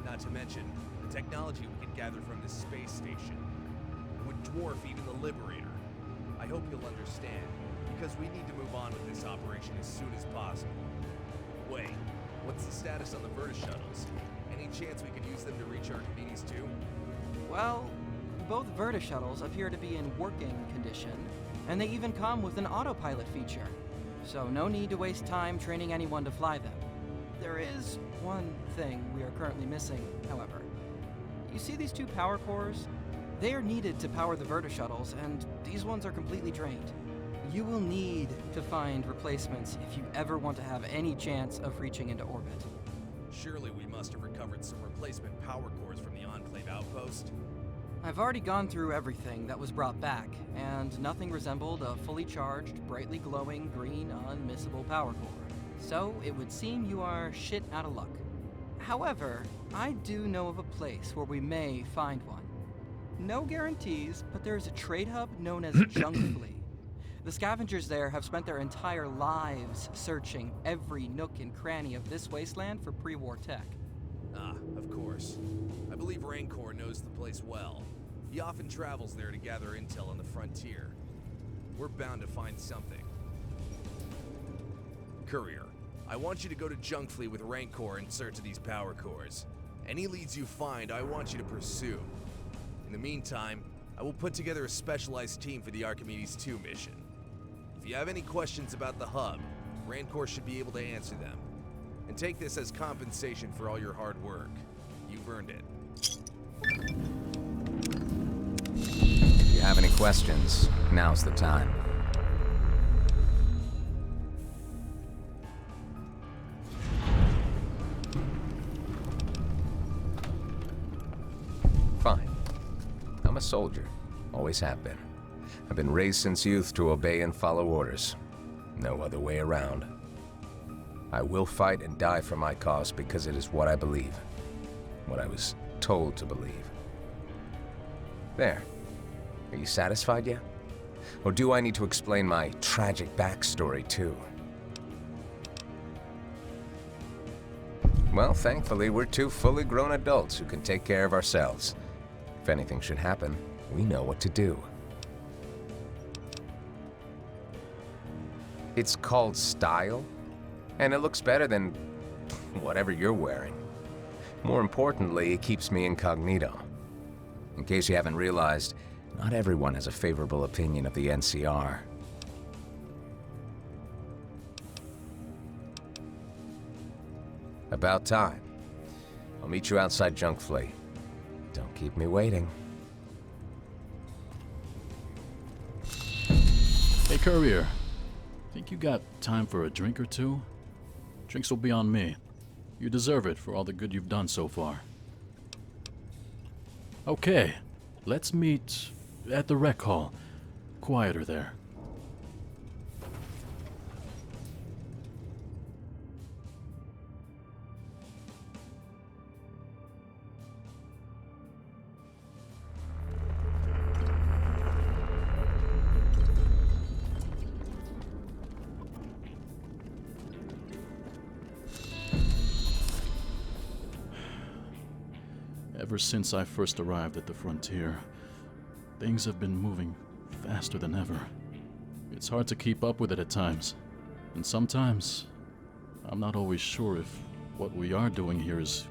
Not to mention, the technology we can gather from this space station would dwarf even the Liberator. I hope you'll understand, because we need to move on with this operation as soon as possible. Wait, what's the status on the Verta shuttles? Any chance we can use them to reach Archimedes too? Well, both Verta shuttles appear to be in working condition, and they even come with an autopilot feature. So no need to waste time training anyone to fly them. There is one thing we are currently missing, however. You see these two power cores? They are needed to power the Verta shuttles, and these ones are completely drained. You will need to find replacements if you ever want to have any chance of reaching into orbit. Surely we must have recovered some replacement power cores from the Enclave outpost. I've already gone through everything that was brought back, and nothing resembled a fully charged, brightly glowing, green, unmissable power core. So it would seem you are shit out of luck. However, I do know of a place where we may find one. No guarantees, but there is a trade hub known as Junkfleet. The scavengers there have spent their entire lives searching every nook and cranny of this wasteland for pre-war tech. Ah, of course. I believe Rancor knows the place well. He often travels there to gather intel on the frontier. We're bound to find something. Courier, I want you to go to Junkfleet with Rancor in search of these power cores. Any leads you find, I want you to pursue. In the meantime, I will put together a specialized team for the Archimedes 2 mission. If you have any questions about the hub, Rancor should be able to answer them. And take this as compensation for all your hard work. You've earned it. If you have any questions, now's the time. Fine. I'm a soldier. Always have been. I've been raised since youth to obey and follow orders. No other way around. I will fight and die for my cause because it is what I believe. What I was told to believe. There. Are you satisfied yet? Or do I need to explain my tragic backstory too? Well, thankfully, we're two fully grown adults who can take care of ourselves. If anything should happen, we know what to do. It's called style, and it looks better than whatever you're wearing. More importantly, it keeps me incognito. In case you haven't realized, not everyone has a favorable opinion of the NCR. About time. I'll meet you outside Junkfleet. Don't keep me waiting. Hey, Courier. Think you got time for a drink or two? Drinks will be on me. You deserve it for all the good you've done so far. Okay, let's meet at the rec hall. Quieter there. Ever since I first arrived at the frontier, things have been moving faster than ever. It's hard to keep up with it at times, and sometimes I'm not always sure if what we are doing here is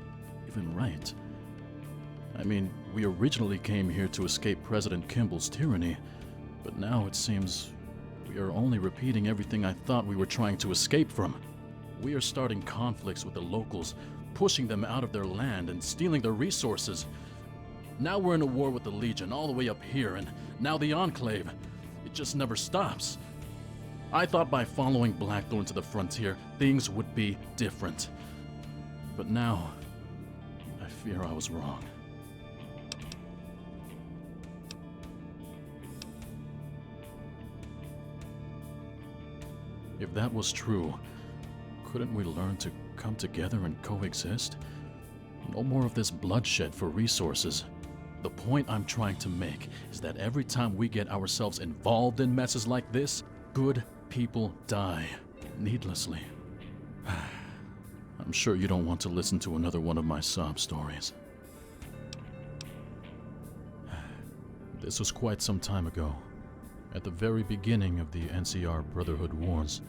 even right. I mean, we originally came here to escape President Kimball's tyranny, but now it seems we are only repeating everything I thought we were trying to escape from. We are starting conflicts with the locals, pushing them out of their land and stealing their resources. Now we're in a war with the Legion all the way up here, and now the Enclave. It just never stops. I thought by following Blackthorn to the frontier, things would be different. But now, I fear I was wrong. If that was true, couldn't we learn to come together and coexist? No more of this bloodshed for resources. The point I'm trying to make is that every time we get ourselves involved in messes like this, good people die needlessly. I'm sure you don't want to listen to another one of my sob stories. This was quite some time ago, at the very beginning of the NCR Brotherhood Wars.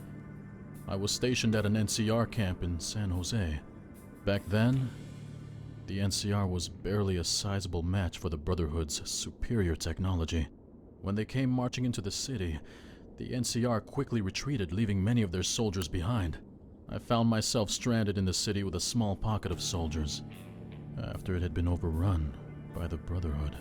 I was stationed at an NCR camp in San Jose. Back then, the NCR was barely a sizable match for the Brotherhood's superior technology. When they came marching into the city, the NCR quickly retreated, leaving many of their soldiers behind. I found myself stranded in the city with a small pocket of soldiers, after it had been overrun by the Brotherhood.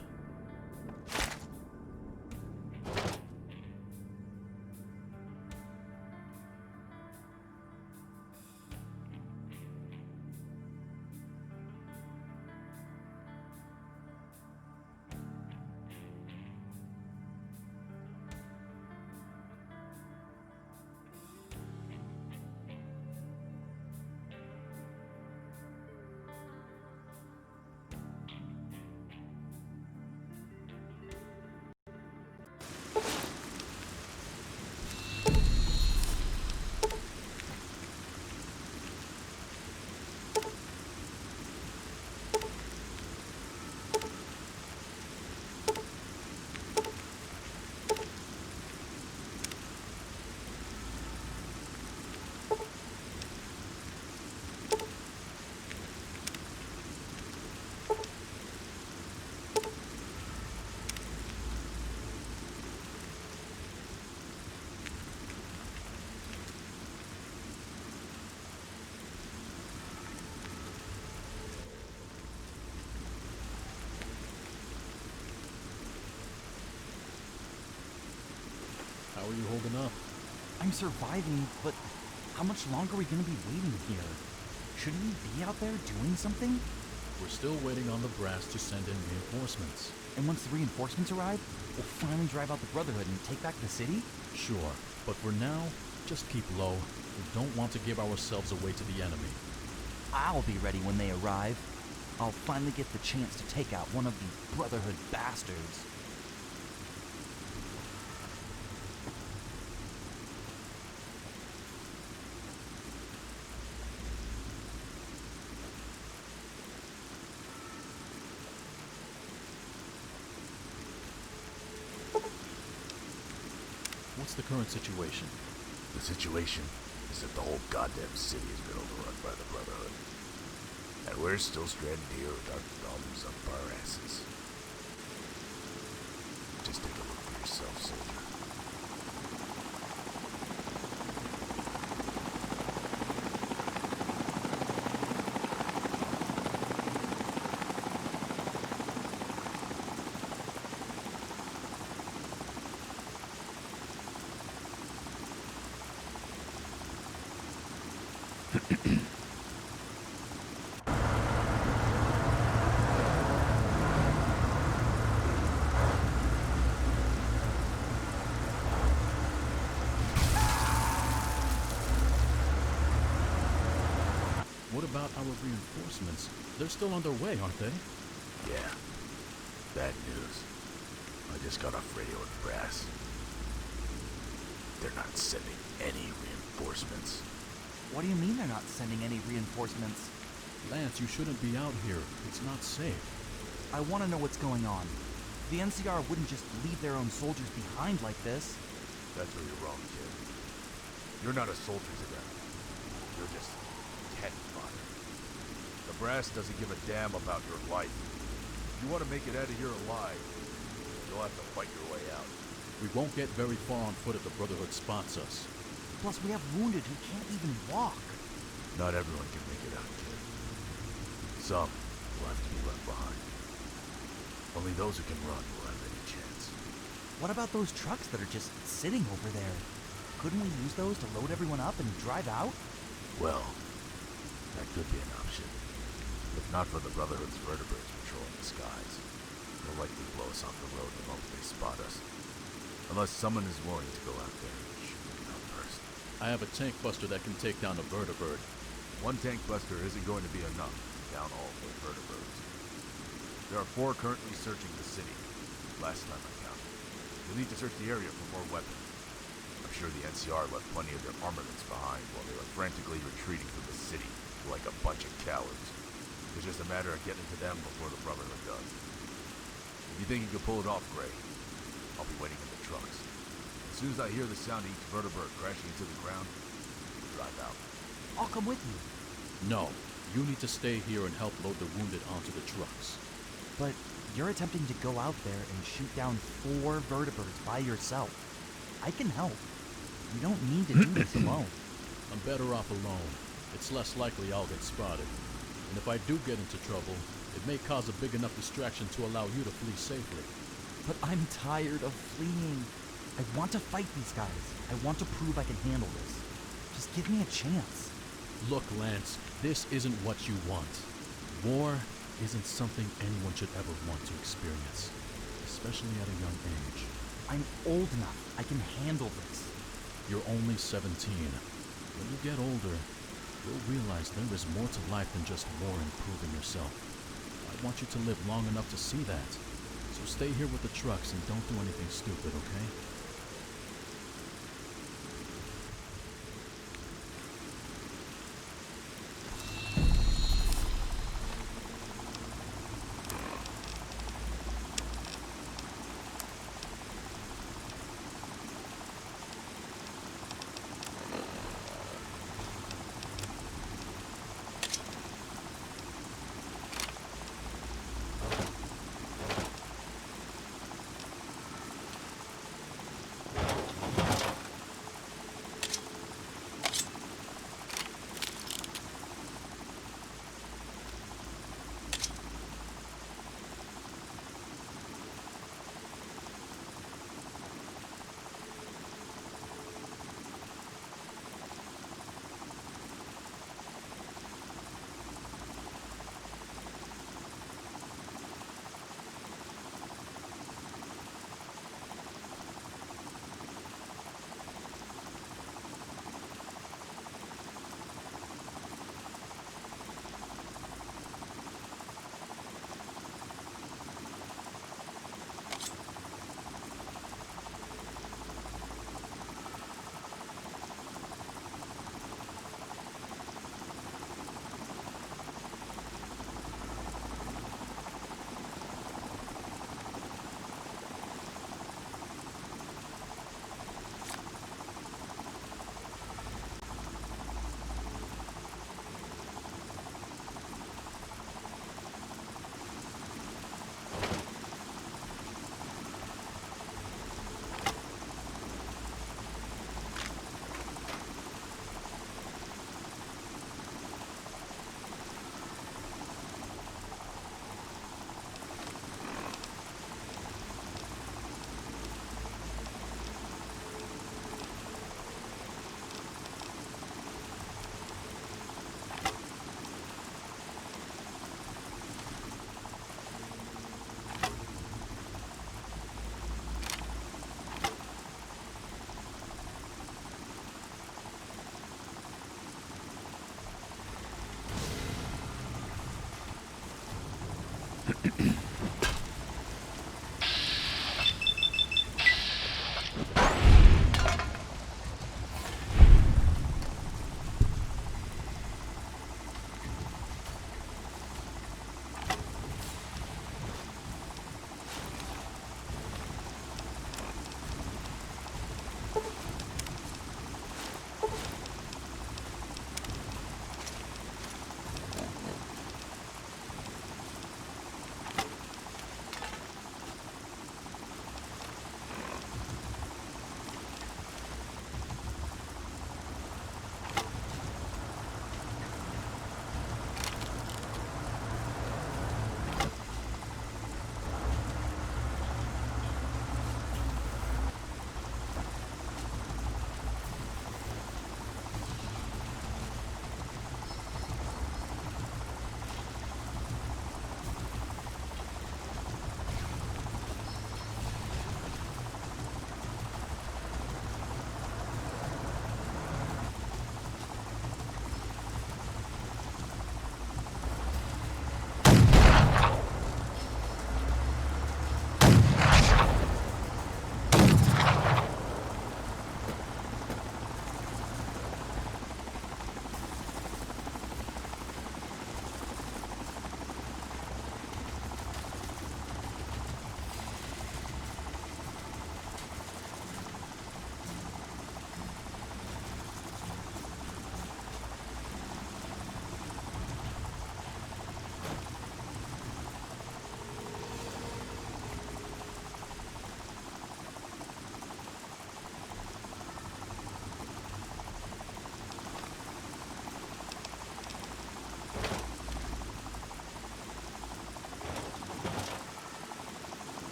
How are you holding up? I'm surviving, but how much longer are we gonna be waiting here? Shouldn't we be out there doing something? We're still waiting on the brass to send in reinforcements. And once the reinforcements arrive, we'll finally drive out the Brotherhood and take back the city? Sure, but for now, just keep low. We don't want to give ourselves away to the enemy. I'll be ready when they arrive. I'll finally get the chance to take out one of these Brotherhood bastards. What's the current situation? The situation is that the whole goddamn city has been overrun by the Brotherhood. And we're still stranded here with our thumbs up our asses. Just take a look for yourself, soldier. What about our reinforcements? They're still on their way, aren't they? Yeah. Bad news. I just got off radio with brass. They're not sending any reinforcements. What do you mean they're not sending any reinforcements? Lance, you shouldn't be out here. It's not safe. I want to know what's going on. The NCR wouldn't just leave their own soldiers behind like this. That's where you're wrong, kid. You're not a soldier to them. You're just cannon fodder. The brass doesn't give a damn about your life. If you want to make it out of here alive, you'll have to fight your way out. We won't get very far on foot if the Brotherhood spots us. Plus, we have wounded who can't even walk. Not everyone can make it out, kid. Some will have to be left behind. Only those who can run will have any chance. What about those trucks that are just sitting over there? Couldn't we use those to load everyone up and drive out? Well, that could be an option. If not for the Brotherhood's vertebrates patrolling the skies, they'll likely blow us off the road the moment they spot us. Unless someone is willing to go out there and shoot them down first. I have a tank buster that can take down a vertibird. One tank buster isn't going to be enough to down all of the vertibirds. There are 4 currently searching the city. Last time I counted. You'll need to search the area for more weapons. I'm sure the NCR left plenty of their armaments behind while they were frantically retreating from the city like a bunch of cowards. It's just a matter of getting to them before the Brotherhood does. If you think you can pull it off, Gray, I'll be waiting in the trucks. As soon as I hear the sound of each vertibird crashing into the ground, we'll drive out. I'll come with you. No, you need to stay here and help load the wounded onto the trucks. But you're attempting to go out there and shoot down 4 vertibirds by yourself. I can help. You don't need to do this alone. I'm better off alone. It's less likely I'll get spotted. And if I do get into trouble, it may cause a big enough distraction to allow you to flee safely. But I'm tired of fleeing. I want to fight these guys. I want to prove I can handle this. Just give me a chance. Look, Lance, this isn't what you want. War isn't something anyone should ever want to experience, especially at a young age. I'm old enough. I can handle this. You're only 17. When you get older, you'll realize there is more to life than just war and proving yourself. I want you to live long enough to see that. So stay here with the trucks and don't do anything stupid, okay?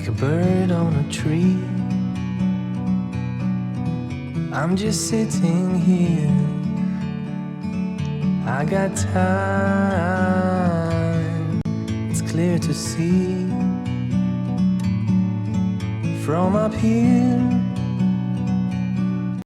like a bird on a tree. I'm just sitting here. I got time. It's clear to see from up here.